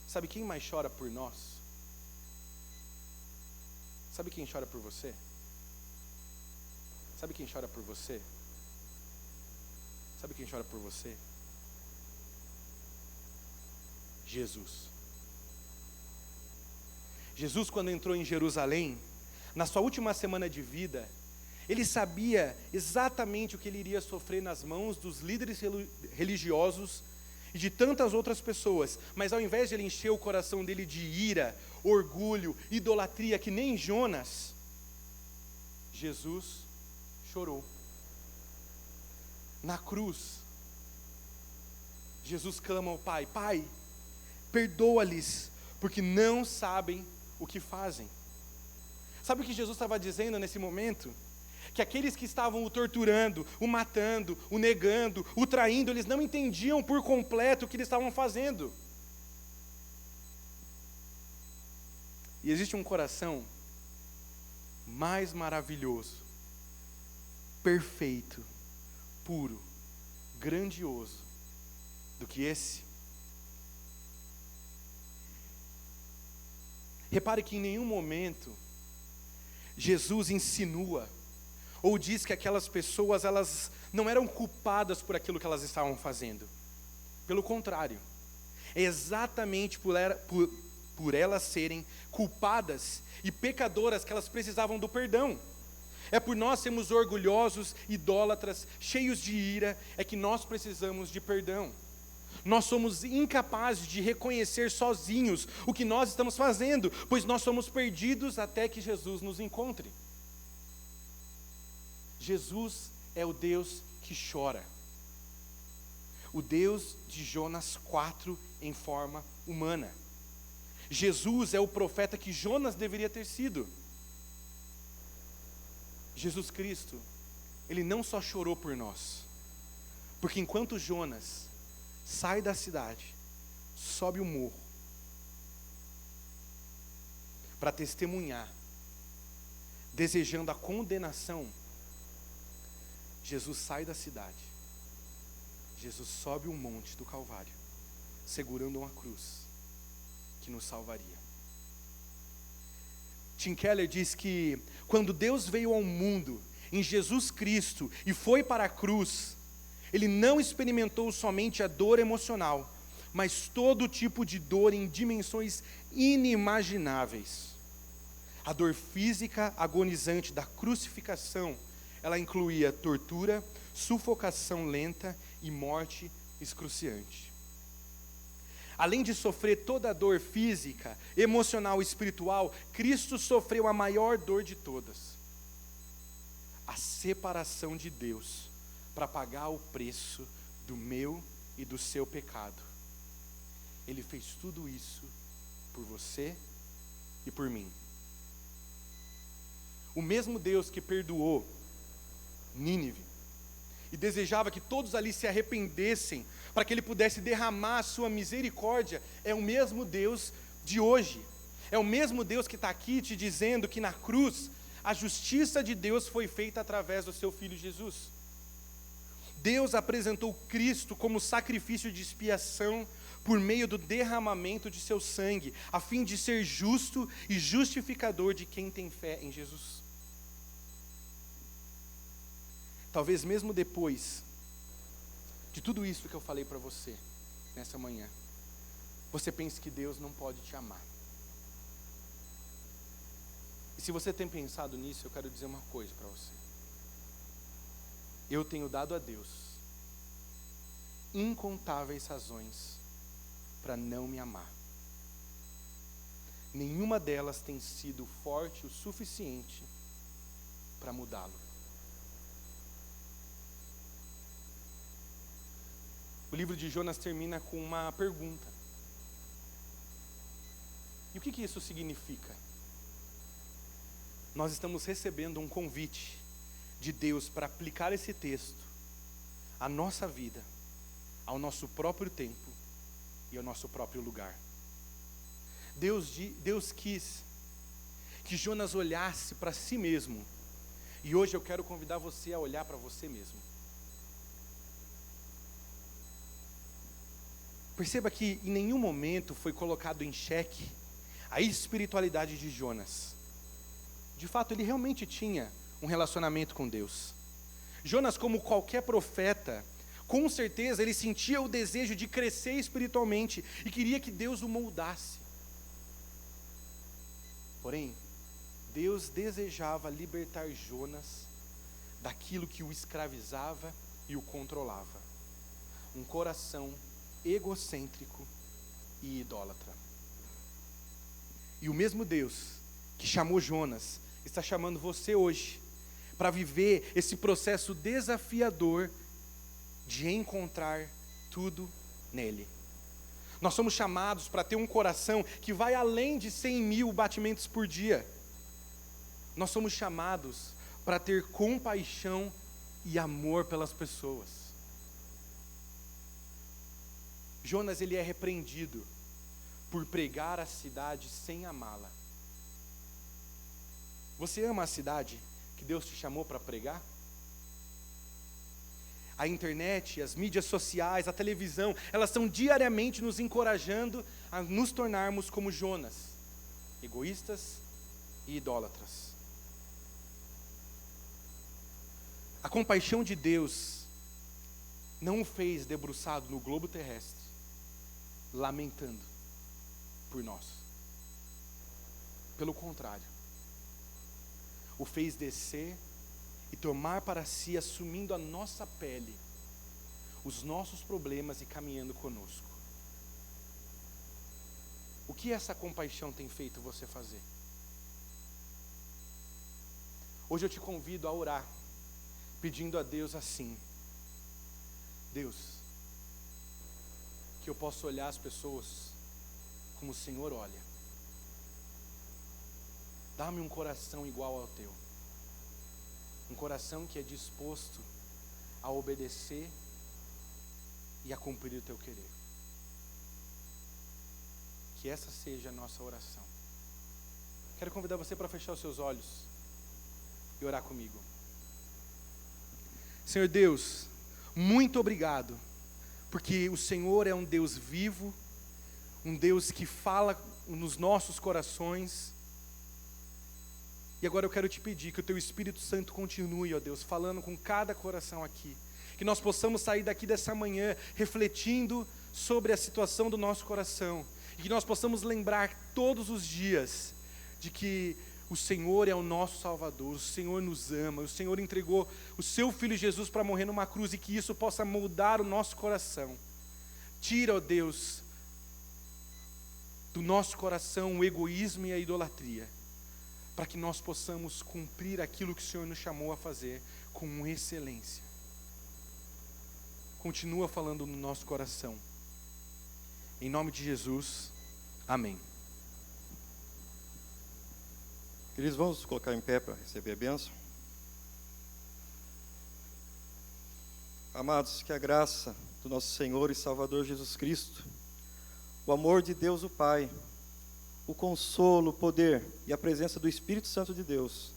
Sabe quem mais chora por nós? Sabe quem chora por você? Sabe quem chora por você? Sabe quem chora por você? Jesus. Jesus, quando entrou em Jerusalém, na sua última semana de vida, ele sabia exatamente o que ele iria sofrer nas mãos dos líderes religiosos e de tantas outras pessoas, mas ao invés de ele encher o coração dele de ira, orgulho, idolatria, que nem Jonas, Jesus chorou. Na cruz, Jesus clama ao Pai: Pai, perdoa-lhes, porque não sabem o que fazem. Sabe o que Jesus estava dizendo nesse momento? Que aqueles que estavam o torturando, o matando, o negando, o traindo, eles não entendiam por completo o que eles estavam fazendo. E existe um coração mais maravilhoso, perfeito, puro, grandioso do que esse. Repare que em nenhum momento Jesus insinua ou diz que aquelas pessoas, elas não eram culpadas por aquilo que elas estavam fazendo. Pelo contrário, é exatamente por elas serem culpadas e pecadoras que elas precisavam do perdão. É por nós sermos orgulhosos, idólatras, cheios de ira, é que nós precisamos de perdão. Nós somos incapazes de reconhecer sozinhos o que nós estamos fazendo, pois nós somos perdidos até que Jesus nos encontre. Jesus é o Deus que chora. O Deus de Jonas 4 em forma humana. Jesus é o profeta que Jonas deveria ter sido. Jesus Cristo, Ele não só chorou por nós, porque enquanto Jonas sai da cidade, sobe o morro, para testemunhar, desejando a condenação, Jesus sai da cidade, Jesus sobe o monte do Calvário, segurando uma cruz que nos salvaria. Tim Keller diz que quando Deus veio ao mundo em Jesus Cristo e foi para a cruz, Ele não experimentou somente a dor emocional, mas todo tipo de dor em dimensões inimagináveis. A dor física agonizante da crucificação, ela incluía tortura, sufocação lenta e morte excruciante. Além de sofrer toda a dor física, emocional e espiritual, Cristo sofreu a maior dor de todas: a separação de Deus, para pagar o preço do meu e do seu pecado. Ele fez tudo isso por você e por mim. O mesmo Deus que perdoou Nínive e desejava que todos ali se arrependessem para que Ele pudesse derramar a sua misericórdia, é o mesmo Deus de hoje. É o mesmo Deus que está aqui te dizendo que na cruz a justiça de Deus foi feita através do seu Filho Jesus. Deus apresentou Cristo como sacrifício de expiação por meio do derramamento de seu sangue, a fim de ser justo e justificador de quem tem fé em Jesus. Talvez mesmo depois de tudo isso que eu falei para você nessa manhã, você pense que Deus não pode te amar. E se você tem pensado nisso, eu quero dizer uma coisa para você. Eu tenho dado a Deus incontáveis razões para não me amar. Nenhuma delas tem sido forte o suficiente para mudá-lo. O livro de Jonas termina com uma pergunta. E o que isso significa? Nós estamos recebendo um convite de Deus para aplicar esse texto à nossa vida, ao nosso próprio tempo e ao nosso próprio lugar. Deus quis que Jonas olhasse para si mesmo, e hoje eu quero convidar você a olhar para você mesmo. Perceba que em nenhum momento foi colocado em xeque a espiritualidade de Jonas. De fato, ele realmente tinha um relacionamento com Deus. Jonas, como qualquer profeta, com certeza ele sentia o desejo de crescer espiritualmente e queria que Deus o moldasse. Porém, Deus desejava libertar Jonas daquilo que o escravizava e o controlava. Um coração egocêntrico e idólatra. E o mesmo Deus que chamou Jonas está chamando você hoje para viver esse processo desafiador de encontrar tudo nele. Nós somos chamados para ter um coração que vai além de 100.000 batimentos por dia. Nós somos chamados para ter compaixão e amor pelas pessoas. Jonas, ele é repreendido por pregar a cidade sem amá-la. Você ama a cidade que Deus te chamou para pregar? A internet, as mídias sociais, a televisão, elas estão diariamente nos encorajando a nos tornarmos como Jonas, egoístas e idólatras. A compaixão de Deus não o fez debruçado no globo terrestre, lamentando por nós. Pelo contrário, o fez descer e tomar para si, assumindo a nossa pele, os nossos problemas e caminhando conosco. O que essa compaixão tem feito você fazer? Hoje eu te convido a orar, pedindo a Deus assim: Deus, que eu possa olhar as pessoas como o Senhor olha. Dá-me um coração igual ao teu. Um coração que é disposto a obedecer e a cumprir o teu querer. Que essa seja a nossa oração. Quero convidar você para fechar os seus olhos e orar comigo. Senhor Deus, muito obrigado, porque o Senhor é um Deus vivo, um Deus que fala nos nossos corações. E agora eu quero te pedir que o Teu Espírito Santo continue, ó Deus, falando com cada coração aqui. Que nós possamos sair daqui dessa manhã refletindo sobre a situação do nosso coração. E que nós possamos lembrar todos os dias de que o Senhor é o nosso Salvador, o Senhor nos ama, o Senhor entregou o Seu Filho Jesus para morrer numa cruz, e que isso possa moldar o nosso coração. Tira, ó Deus, do nosso coração o egoísmo e a idolatria, para que nós possamos cumprir aquilo que o Senhor nos chamou a fazer com excelência. Continua falando no nosso coração. Em nome de Jesus, amém. Queridos, vamos nos colocar em pé para receber a bênção. Amados, que a graça do nosso Senhor e Salvador Jesus Cristo, o amor de Deus o Pai, o consolo, o poder e a presença do Espírito Santo de Deus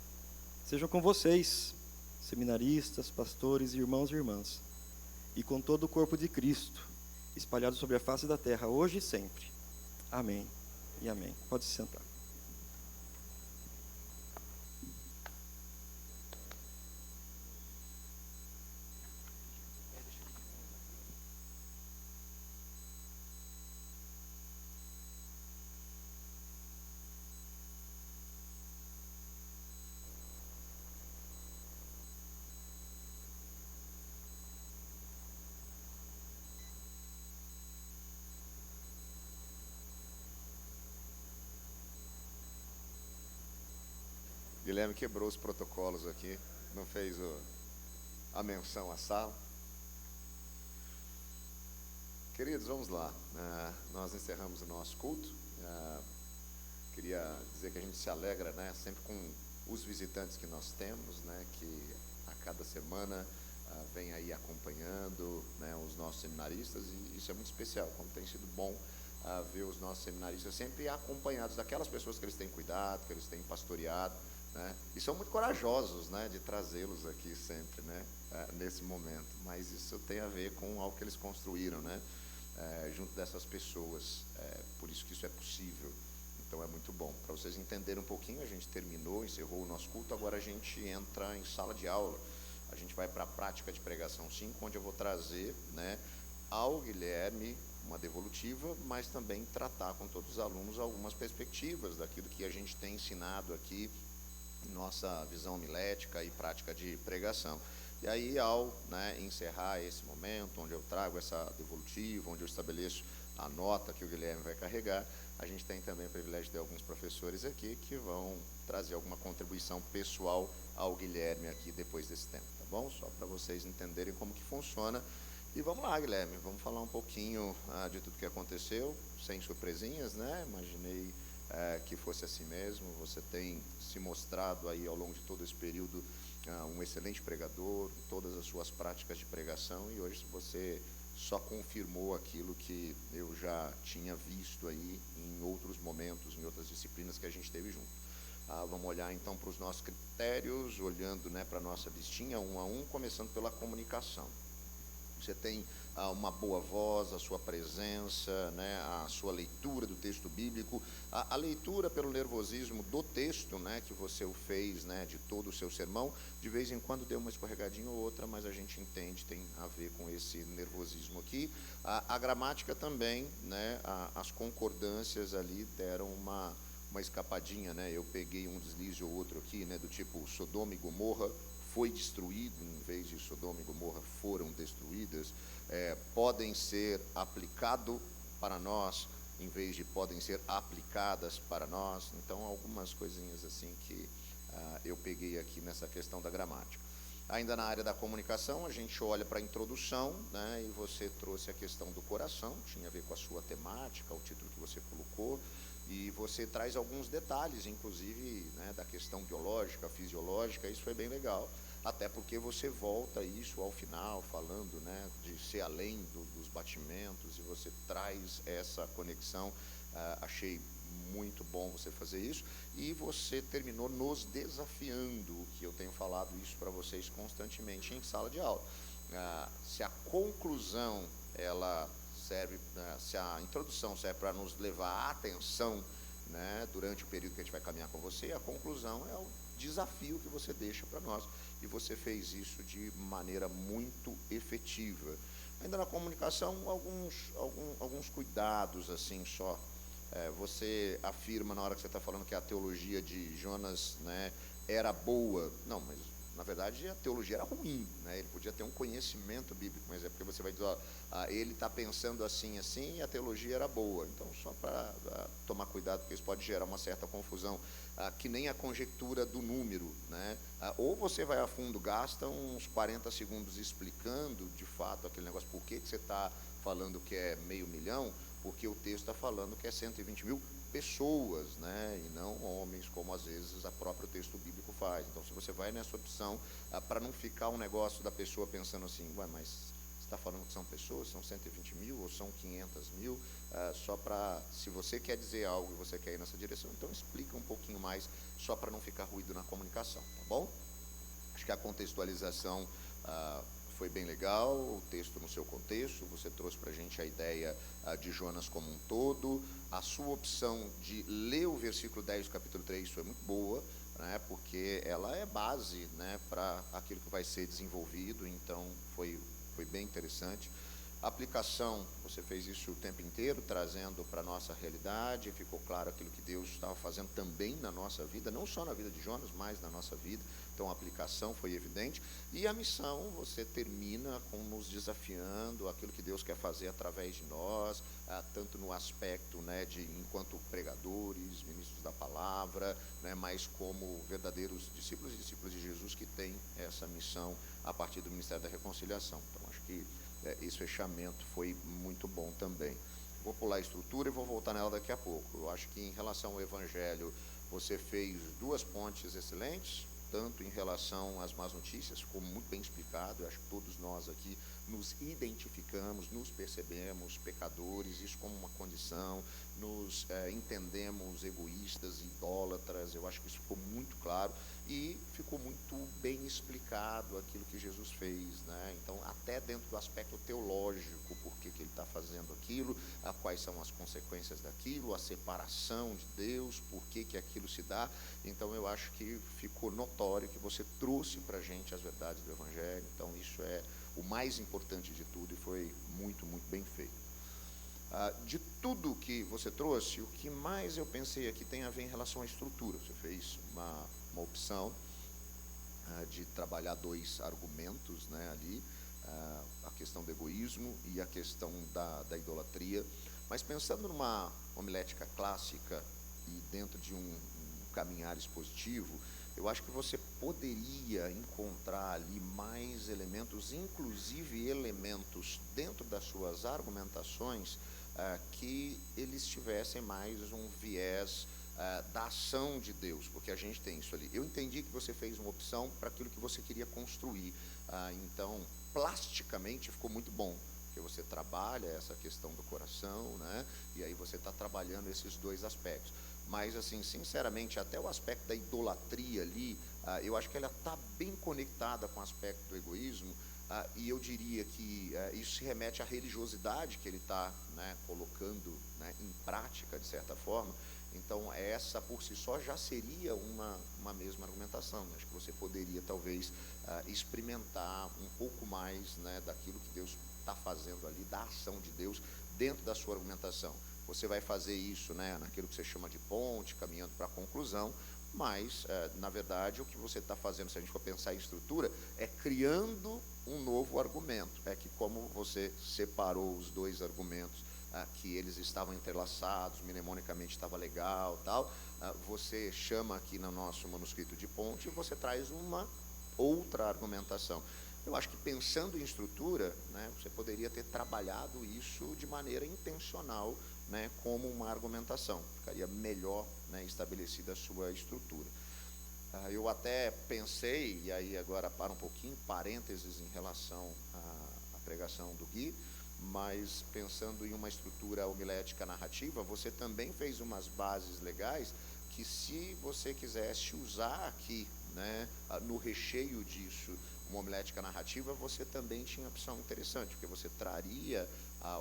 sejam com vocês, seminaristas, pastores, irmãos e irmãs, e com todo o corpo de Cristo, espalhado sobre a face da terra, hoje e sempre. Amém e amém. Pode se sentar. Guilherme quebrou os protocolos aqui, não fez a menção à sala. Queridos, vamos lá. Nós encerramos o nosso culto. Queria dizer que a gente se alegra, né, sempre com os visitantes que nós temos, né, que a cada semana vem aí acompanhando, né, os nossos seminaristas, e isso é muito especial, como tem sido bom ver os nossos seminaristas sempre acompanhados daquelas pessoas que eles têm cuidado, que eles têm pastoreado, né, e são muito corajosos, né, de trazê-los aqui sempre, né, nesse momento, mas isso tem a ver com algo que eles construíram, né, junto dessas pessoas, por isso que isso é possível. Então é muito bom. Para vocês entenderem um pouquinho, a gente terminou, encerrou o nosso culto, agora a gente entra em sala de aula. A gente vai para a prática de pregação 5, onde eu vou trazer, né, ao Guilherme uma devolutiva, mas também tratar com todos os alunos algumas perspectivas daquilo que a gente tem ensinado aqui, nossa visão homilética e prática de pregação. E aí, ao encerrar esse momento, onde eu trago essa devolutiva, onde eu estabeleço a nota que o Guilherme vai carregar, a gente tem também o privilégio de ter alguns professores aqui que vão trazer alguma contribuição pessoal ao Guilherme aqui depois desse tempo, tá bom? Só para vocês entenderem como que funciona. E vamos lá, Guilherme, vamos falar um pouquinho de tudo que aconteceu, sem surpresinhas, né? Imaginei que fosse assim mesmo. Você tem se mostrado aí ao longo de todo esse período um excelente pregador, todas as suas práticas de pregação, e hoje você só confirmou aquilo que eu já tinha visto aí em outros momentos, em outras disciplinas que a gente teve junto. Vamos olhar então para os nossos critérios, olhando para a nossa listinha, um a um, começando pela comunicação. Você tem uma boa voz, a sua presença, a sua leitura do texto bíblico, a leitura pelo nervosismo do texto, que você o fez, de todo o seu sermão. De vez em quando deu uma escorregadinha ou outra, mas a gente entende, tem a ver com esse nervosismo aqui. A gramática também, as concordâncias ali deram uma escapadinha, Eu peguei um deslize ou outro aqui, do tipo Sodoma e Gomorra foi destruído, em vez de Sodoma e Gomorra foram destruídas, podem ser aplicado para nós, em vez de podem ser aplicadas para nós. Então, algumas coisinhas assim que eu peguei aqui nessa questão da gramática. Ainda na área da comunicação, a gente olha para a introdução, e você trouxe a questão do coração, tinha a ver com a sua temática, o título que você colocou, e você traz alguns detalhes, inclusive, da questão biológica, fisiológica. Isso foi bem legal, até porque você volta isso ao final, falando, de ser além dos batimentos, e você traz essa conexão. Achei muito bom você fazer isso, e você terminou nos desafiando, que eu tenho falado isso para vocês constantemente em sala de aula. Se a conclusão, ela serve, se a introdução serve para nos levar à atenção, durante o período que a gente vai caminhar com você, a conclusão é o desafio que você deixa para nós, e você fez isso de maneira muito efetiva. Ainda na comunicação, alguns cuidados assim só. Você afirma na hora que você está falando que a teologia de Jonas, era boa. Não, mas na verdade a teologia era ruim, ele podia ter um conhecimento bíblico, mas é porque você vai dizer, ele está pensando assim, e a teologia era boa. Então, só para tomar cuidado, porque isso pode gerar uma certa confusão, que nem a conjectura do número, ou você vai a fundo, gasta uns 40 segundos explicando de fato aquele negócio, por que você está falando que é 500.000, porque o texto está falando que é 120 mil pessoas, e não homens, como às vezes o próprio texto bíblico faz. Então, se você vai nessa opção, para não ficar um negócio da pessoa pensando assim, mas você está falando que são pessoas, são 120 mil ou são 500 mil, só para, se você quer dizer algo e você quer ir nessa direção, então explica um pouquinho mais, só para não ficar ruído na comunicação, tá bom? Acho que a contextualização foi bem legal, o texto no seu contexto, você trouxe para a gente a ideia de Jonas como um todo. A sua opção de ler o versículo 10 do capítulo 3 foi muito boa, porque ela é base, para aquilo que vai ser desenvolvido, então foi bem interessante. A aplicação, você fez isso o tempo inteiro, trazendo para a nossa realidade, ficou claro aquilo que Deus estava fazendo também na nossa vida, não só na vida de Jonas, mas na nossa vida. Então, a aplicação foi evidente. E a missão, você termina com nos desafiando aquilo que Deus quer fazer através de nós, tanto no aspecto de enquanto pregadores, ministros da palavra, mas como verdadeiros discípulos e discípulos de Jesus que têm essa missão a partir do Ministério da Reconciliação. Então, acho que esse fechamento foi muito bom também. Vou pular a estrutura e vou voltar nela daqui a pouco. Eu acho que em relação ao Evangelho, você fez duas pontes excelentes, tanto em relação às más notícias, ficou muito bem explicado. Eu acho que todos nós aqui nos identificamos, nos percebemos pecadores, isso como uma condição, nos entendemos egoístas, idólatras. Eu acho que isso ficou muito claro e ficou muito bem explicado aquilo que Jesus fez, Então, até dentro do aspecto teológico, por que ele está fazendo aquilo, quais são as consequências daquilo, a separação de Deus, por que aquilo se dá. Então, eu acho que ficou notório que você trouxe para a gente as verdades do Evangelho. Então, isso é o mais importante de tudo e foi muito, muito bem feito. De tudo que você trouxe, o que mais eu pensei aqui tem a ver em relação à estrutura. Você fez uma opção de trabalhar dois argumentos, né, ali, a questão do egoísmo e a questão da idolatria. Mas pensando numa homilética clássica e dentro de um caminhar expositivo, eu acho que você poderia encontrar ali mais elementos, inclusive elementos dentro das suas argumentações, que eles tivessem mais um viés da ação de Deus, porque a gente tem isso ali. Eu entendi que você fez uma opção para aquilo que você queria construir, então, plasticamente ficou muito bom, porque você trabalha essa questão do coração, né? E aí você está trabalhando esses dois aspectos. Mas, assim, sinceramente, até o aspecto da idolatria ali, eu acho que ela está bem conectada com o aspecto do egoísmo, e eu diria que isso se remete à religiosidade que ele está, né, colocando, né, em prática, de certa forma. Então, essa por si só já seria uma mesma argumentação. Acho que você poderia, talvez, experimentar um pouco mais, né, daquilo que Deus está fazendo ali, da ação de Deus dentro da sua argumentação. Você vai fazer isso, né, naquilo que você chama de ponte, caminhando para a conclusão, mas, na verdade, o que você está fazendo, se a gente for pensar em estrutura, é criando um novo argumento. É que como você separou os dois argumentos, que eles estavam entrelaçados, mnemonicamente estava legal, tal, você chama aqui no nosso manuscrito de ponte e você traz uma outra argumentação. Eu acho que pensando em estrutura, né, você poderia ter trabalhado isso de maneira intencional, né, como uma argumentação. Ficaria melhor, né, estabelecida a sua estrutura. Eu até pensei, e aí agora para um pouquinho, parênteses em relação à pregação do Gui, mas pensando em uma estrutura homilética narrativa, você também fez umas bases legais que, se você quisesse usar aqui, né, no recheio disso, uma homilética narrativa, você também tinha opção interessante, porque você traria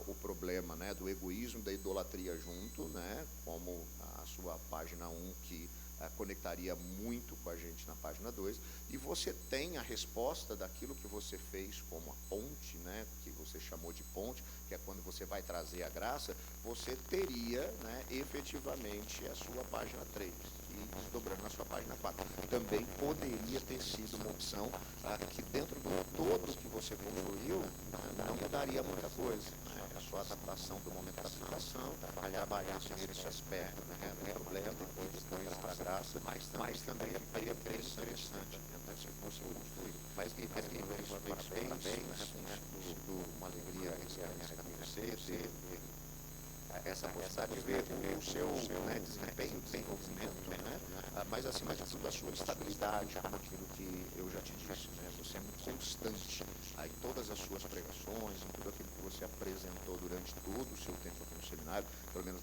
o problema, né, do egoísmo, da idolatria junto, né, como a sua página 1, que conectaria muito com a gente na página 2, e você tem a resposta daquilo que você fez como a ponte, né, que você chamou de ponte, que é quando você vai trazer a graça, você teria, né, efetivamente a sua página 3, e desdobrando na sua página 4. Também poderia ter sido uma opção que dentro do todo que você construiu, não mudaria muita coisa, né, é só a adaptação do momento da aplicação, trabalhar esse aspecto, né, do problema, depois para a graça, mas também é interessante, né, se fosse construir. Mas quem fez parabéns, né, uma alegria esse caminho cedo, essa possibilidade de ver o seu, né, desempenho, desenvolvimento, né, mas acima de tudo a sua estabilidade, naquilo que eu já te disse, né, você é muito constante em todas as suas pregações, em tudo aquilo que você apresentou durante todo o seu tempo aqui no seminário, pelo menos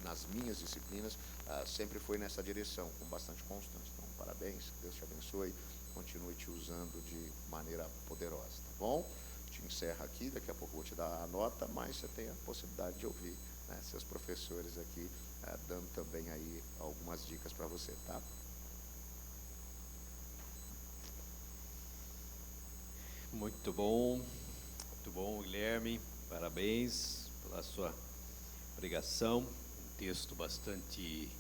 nas minhas disciplinas, sempre foi nessa direção, com bastante constância. Então, parabéns, que Deus te abençoe, continue te usando de maneira poderosa, tá bom? Te encerro aqui, daqui a pouco eu vou te dar a nota, mas você tem a possibilidade de ouvir, né, seus professores aqui dando também aí algumas dicas para você, tá? Muito bom, Guilherme, parabéns pela sua pregação, um texto bastante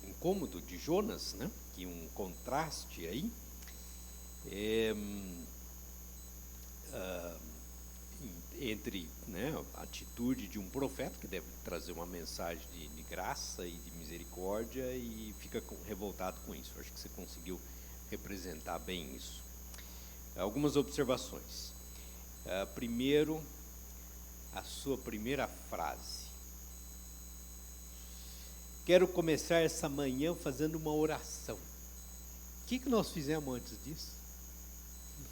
incômodo de Jonas, né? Que um contraste aí, entre, né, a atitude de um profeta que deve trazer uma mensagem de graça e de misericórdia, e fica revoltado com isso. Acho que você conseguiu representar bem isso. Algumas observações. Primeiro, a sua primeira frase. Quero começar essa manhã fazendo uma oração. O que nós fizemos antes disso?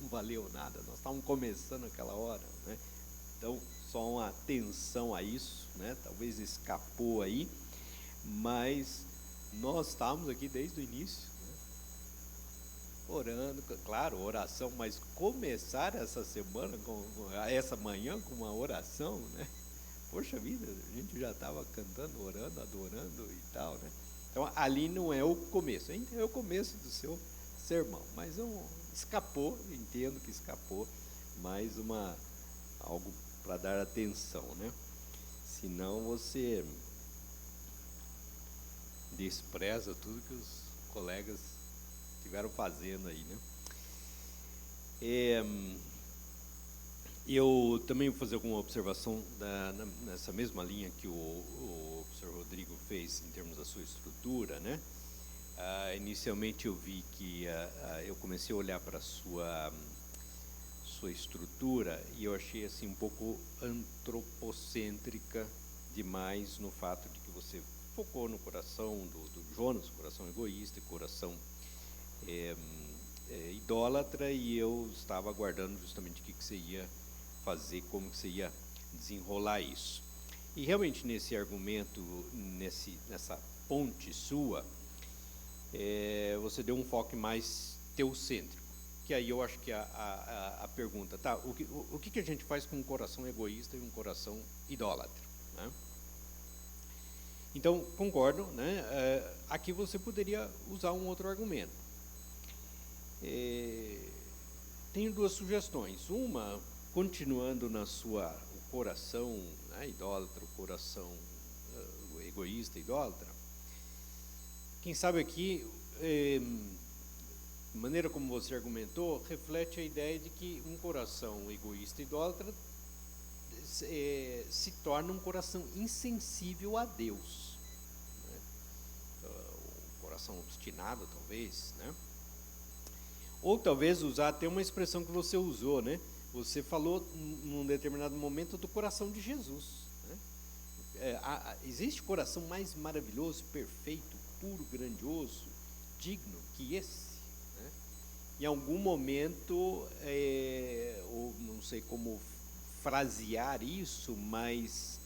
Não valeu nada, nós estávamos começando aquela hora, né? Então, só uma atenção a isso, né? Talvez escapou aí, mas nós estávamos aqui desde o início, né? Orando, claro, oração, mas começar essa semana, essa manhã com uma oração, né? Poxa vida, a gente já estava cantando, orando, adorando e tal, né? Então, ali não é o começo, é o começo do seu sermão, mas escapou, entendo que escapou, mais algo para dar atenção, né? Senão você despreza tudo que os colegas estiveram fazendo aí, né? Eu também vou fazer alguma observação nessa mesma linha que o professor Rodrigo fez em termos da sua estrutura, né? Inicialmente eu vi que eu comecei a olhar para a sua estrutura e eu achei assim um pouco antropocêntrica demais no fato de que você focou no coração do Jonas, coração egoísta e coração idólatra, e eu estava aguardando justamente o que você ia fazer, como que você ia desenrolar isso. E realmente nesse argumento, nessa ponte sua, você deu um foco mais teocêntrico, que aí eu acho que a pergunta, tá, o que a gente faz com um coração egoísta e um coração idólatra, né? Então, concordo, né? Aqui você poderia usar um outro argumento. Tenho duas sugestões. Uma, continuando o coração, né, idólatra, o coração egoísta, idólatra. Quem sabe aqui, a maneira como você argumentou, reflete a ideia de que um coração egoísta, idólatra, se torna um coração insensível a Deus, né? Um coração obstinado, talvez, né? Ou talvez usar até uma expressão que você usou, né? Você falou num determinado momento do coração de Jesus, né? Existe coração mais maravilhoso, perfeito, puro, grandioso, digno que esse, né? Em algum momento, ou não sei como frasear isso, mas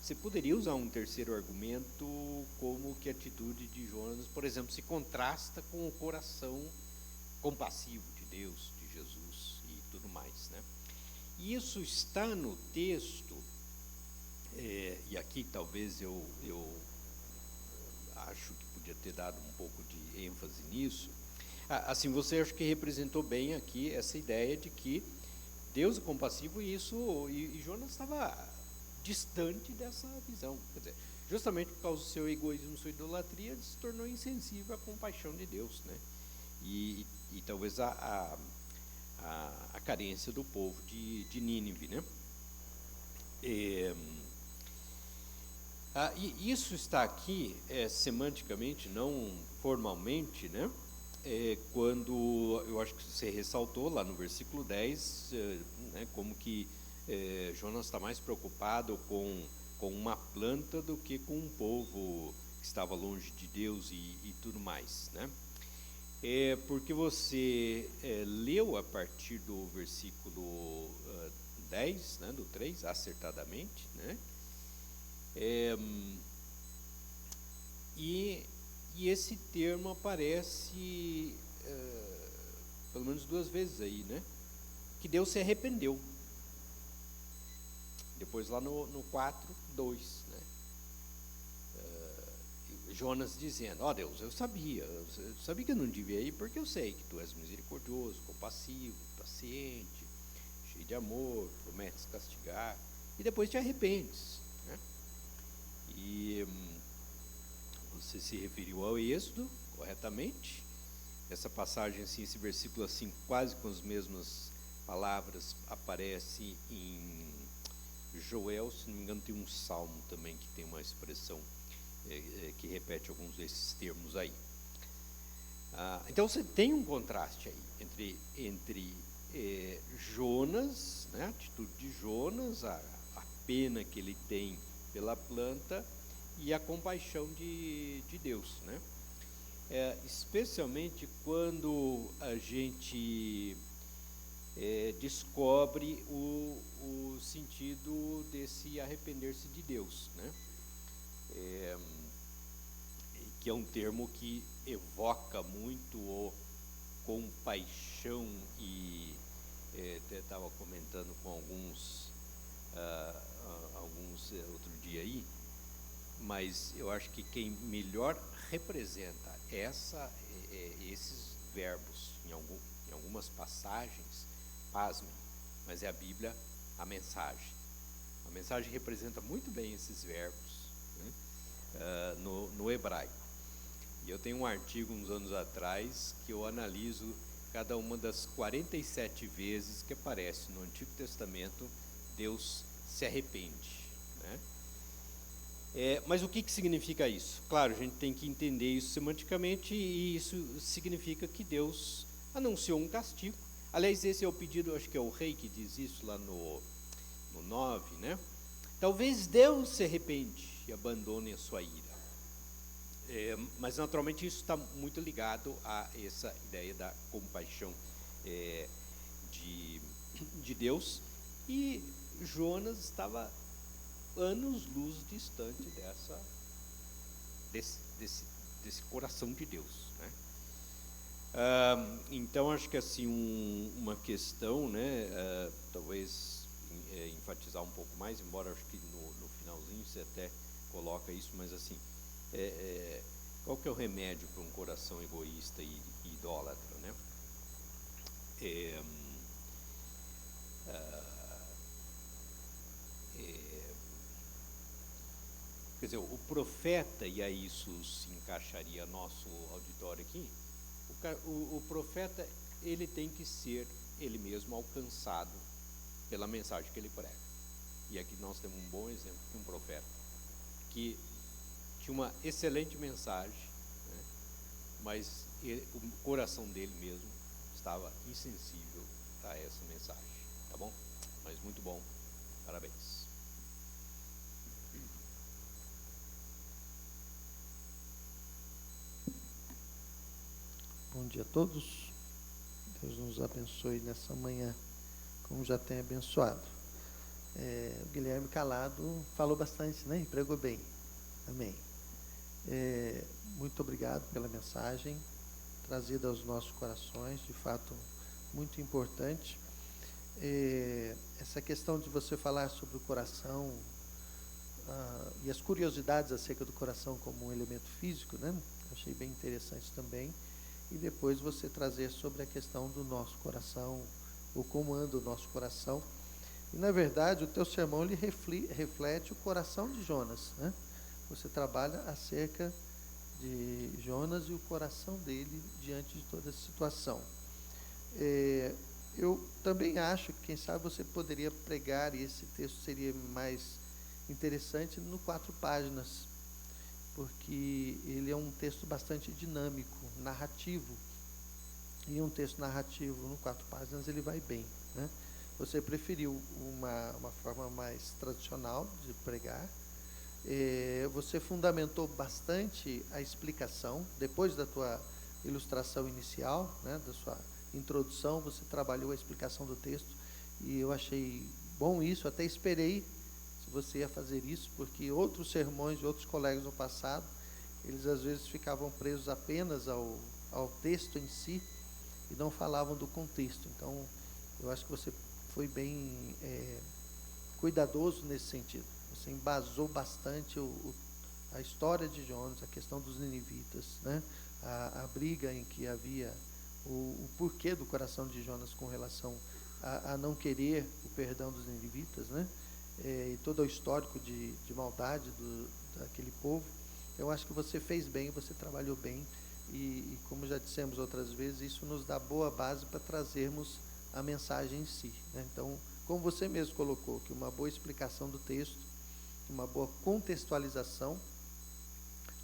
você poderia usar um terceiro argumento, como que a atitude de Jonas, por exemplo, se contrasta com o coração compassivo de Deus, de Jesus e tudo mais, né? E isso está no texto, e aqui talvez eu acho que podia ter dado um pouco de ênfase nisso. Assim, você acho que representou bem aqui essa ideia de que Deus é compassivo e Jonas estava distante dessa visão. Quer dizer, justamente por causa do seu egoísmo, sua idolatria, ele se tornou insensível à compaixão de Deus, né? E talvez a carência do povo de Nínive, né? E isso está aqui semanticamente, não formalmente, né? Quando eu acho que você ressaltou lá no versículo 10, né, como que Jonas está mais preocupado com uma planta do que com um povo que estava longe de Deus e tudo mais, né? Porque você leu a partir do versículo 10, né, do 3, acertadamente, né? E esse termo aparece pelo menos duas vezes aí, né? Que Deus se arrependeu. Depois lá no 4:2, né? Jonas dizendo, ó Deus, eu sabia que eu não devia ir, porque eu sei que tu és misericordioso, compassivo, paciente, cheio de amor, prometes castigar, e depois te arrependes, né? E você se referiu ao Êxodo, corretamente. Essa passagem, assim, esse versículo, assim, quase com as mesmas palavras, aparece em Joel, se não me engano, tem um salmo também que tem uma expressão que repete alguns desses termos aí. Então você tem um contraste aí entre Jonas, né, a atitude de Jonas, a pena que ele tem pela planta e a compaixão de Deus, né? Especialmente quando a gente descobre o sentido desse arrepender-se de Deus, né? Que é um termo que evoca muito o compaixão e até estava comentando com alguns outro dia aí, mas eu acho que quem melhor representa esses verbos em algumas passagens, pasmem, mas é a Bíblia, a mensagem. A mensagem representa muito bem esses verbos, né, no hebraico. E eu tenho um artigo uns anos atrás que eu analiso cada uma das 47 vezes que aparece no Antigo Testamento Deus se arrepende, né? Mas o que significa isso? Claro, a gente tem que entender isso semanticamente, e isso significa que Deus anunciou um castigo. Aliás, esse é o pedido, acho que é o rei que diz isso lá no 9, né? Talvez Deus se arrepende e abandone a sua ira. Mas naturalmente isso está muito ligado a essa ideia da compaixão de Deus. E Jonas estava anos-luz distante desse coração de Deus, né? Então acho que assim uma questão, né, talvez enfatizar um pouco mais, embora acho que no finalzinho você até coloca isso, mas assim, qual que é o remédio para um coração egoísta e idólatra, né? Quer dizer, o profeta, e aí isso se encaixaria nosso auditório aqui, o profeta, ele tem que ser ele mesmo alcançado pela mensagem que ele prega. E aqui nós temos um bom exemplo de um profeta que tinha uma excelente mensagem, né, mas o coração dele mesmo estava insensível a essa mensagem, tá bom? Mas muito bom, parabéns. Bom dia a todos. Deus nos abençoe nessa manhã, como já tem abençoado. O Guilherme Calado falou bastante, né? E pregou bem. Amém. Muito obrigado pela mensagem trazida aos nossos corações, de fato, muito importante. Essa questão de você falar sobre o coração e as curiosidades acerca do coração como um elemento físico, né? Achei bem interessante também. E depois você trazer sobre a questão do nosso coração, o como anda o nosso coração. E, na verdade, o teu sermão ele reflete o coração de Jonas, né? Você trabalha acerca de Jonas e o coração dele diante de toda essa situação. Eu também acho que, quem sabe, você poderia pregar, e esse texto seria mais interessante, no 4 páginas, porque ele é um texto bastante dinâmico, narrativo, e um texto narrativo no 4 páginas ele vai bem, né? Você preferiu uma forma mais tradicional de pregar, você fundamentou bastante a explicação, depois da tua ilustração inicial, né, da sua introdução, você trabalhou a explicação do texto, e eu achei bom isso, até esperei se você ia fazer isso, porque outros sermões de outros colegas no passado, eles às vezes ficavam presos apenas ao texto em si, e não falavam do contexto. Então, eu acho que você foi bem cuidadoso nesse sentido. Você embasou bastante a história de Jonas, a questão dos ninivitas, né? A briga em que havia, o porquê do coração de Jonas com relação a não querer o perdão dos ninivitas, né? E todo o histórico de maldade daquele povo. Eu acho que você fez bem, você trabalhou bem, e como já dissemos outras vezes, isso nos dá boa base para trazermos a mensagem em si, né? Então, como você mesmo colocou, que uma boa explicação do texto, uma boa contextualização,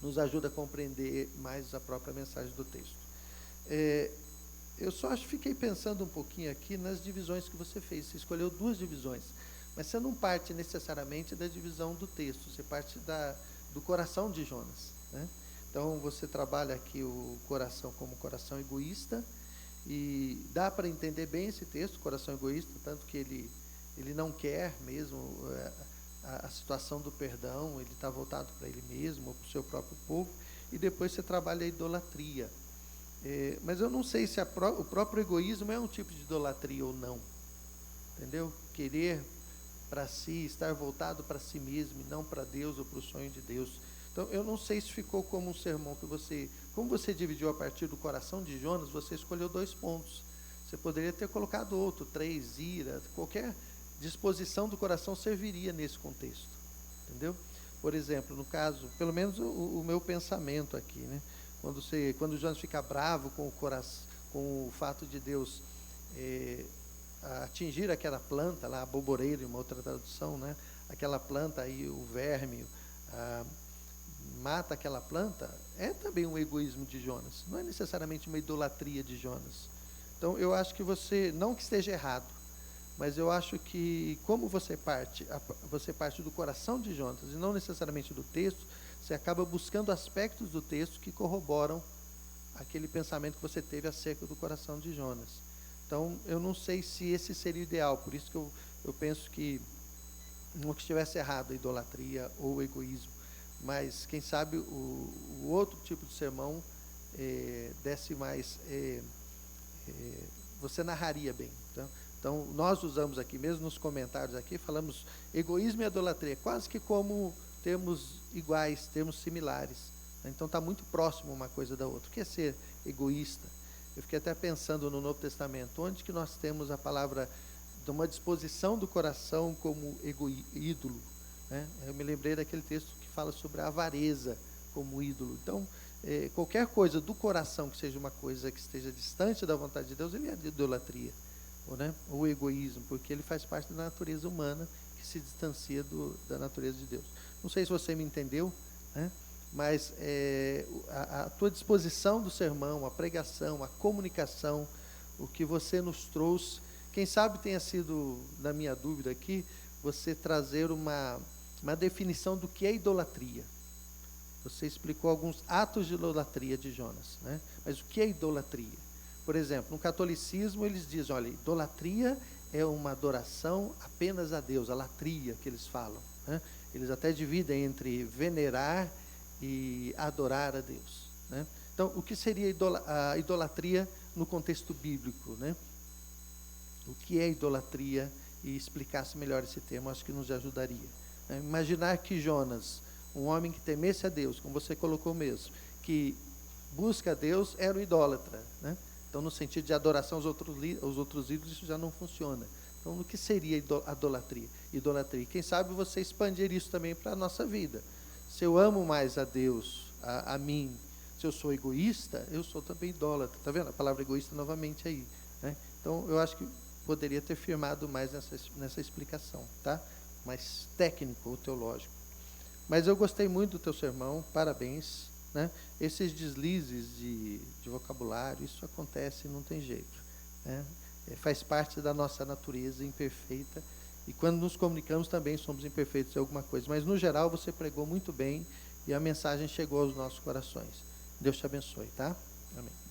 nos ajuda a compreender mais a própria mensagem do texto. Eu só fiquei pensando um pouquinho aqui nas divisões que você fez. Você escolheu 2 divisões, mas você não parte necessariamente da divisão do texto, você parte do coração de Jonas, né? Então, você trabalha aqui o coração como coração egoísta, e dá para entender bem esse texto, coração egoísta, tanto que ele não quer mesmo a situação do perdão, ele está voltado para ele mesmo, ou para o seu próprio povo, e depois você trabalha a idolatria. Mas eu não sei se o próprio egoísmo é um tipo de idolatria ou não, entendeu? Querer para si, estar voltado para si mesmo, e não para Deus ou para o sonho de Deus. Então, eu não sei se ficou como um sermão que como você dividiu a partir do coração de Jonas, você escolheu 2 pontos. Você poderia ter colocado outro, 3, ira, qualquer disposição do coração serviria nesse contexto, entendeu? Por exemplo, no caso, pelo menos o meu pensamento aqui, né? Quando Jonas fica bravo com o fato de Deus atingir aquela planta, lá, a boboreira, em uma outra tradução, né? Aquela planta aí, o verme, mata aquela planta, é também um egoísmo de Jonas, não é necessariamente uma idolatria de Jonas. Então, eu acho que não que esteja errado, mas eu acho que, como você parte do coração de Jonas, e não necessariamente do texto, você acaba buscando aspectos do texto que corroboram aquele pensamento que você teve acerca do coração de Jonas. Então, eu não sei se esse seria o ideal, por isso que eu penso que não que estivesse errado a idolatria ou o egoísmo, mas, quem sabe, o outro tipo de sermão desse mais... você narraria bem. Então, nós usamos aqui, mesmo nos comentários aqui, falamos egoísmo e idolatria, quase que como termos iguais, termos similares. Então, está muito próximo uma coisa da outra. O que é ser egoísta? Eu fiquei até pensando no Novo Testamento, onde que nós temos a palavra de uma disposição do coração como ídolo, né? Eu me lembrei daquele texto que fala sobre a avareza como ídolo. Então, qualquer coisa do coração que seja uma coisa que esteja distante da vontade de Deus, ele é de idolatria, ou egoísmo, porque ele faz parte da natureza humana que se distancia da natureza de Deus. Não sei se você me entendeu, né? Mas a tua disposição do sermão, a pregação, a comunicação, o que você nos trouxe, quem sabe tenha sido, na minha dúvida aqui, você trazer uma definição do que é idolatria. Você explicou alguns atos de idolatria de Jonas, né? Mas o que é idolatria? Por exemplo, no catolicismo eles dizem, olha, idolatria é uma adoração apenas a Deus, a latria que eles falam, né? Eles até dividem entre venerar e adorar a Deus, né? Então, o que seria a idolatria no contexto bíblico, né? O que é idolatria, e explicasse melhor esse termo, acho que nos ajudaria, né? Imaginar que Jonas, um homem que temesse a Deus, como você colocou mesmo, que busca a Deus, era um idólatra, né? Então, no sentido de adoração aos outros ídolos, isso já não funciona. Então, o que seria idolatria? Idolatria. Quem sabe você expandir isso também para a nossa vida. Se eu amo mais a Deus, a mim, se eu sou egoísta, eu sou também idólatra. Está vendo a palavra egoísta novamente aí, né? Então, eu acho que poderia ter firmado mais nessa explicação, tá? Mais técnico ou teológico. Mas eu gostei muito do teu sermão, parabéns, né? Esses deslizes de vocabulário, isso acontece e não tem jeito, né? Faz parte da nossa natureza imperfeita, e quando nos comunicamos também somos imperfeitos em alguma coisa, mas no geral você pregou muito bem e a mensagem chegou aos nossos corações. Deus te abençoe, tá? Amém.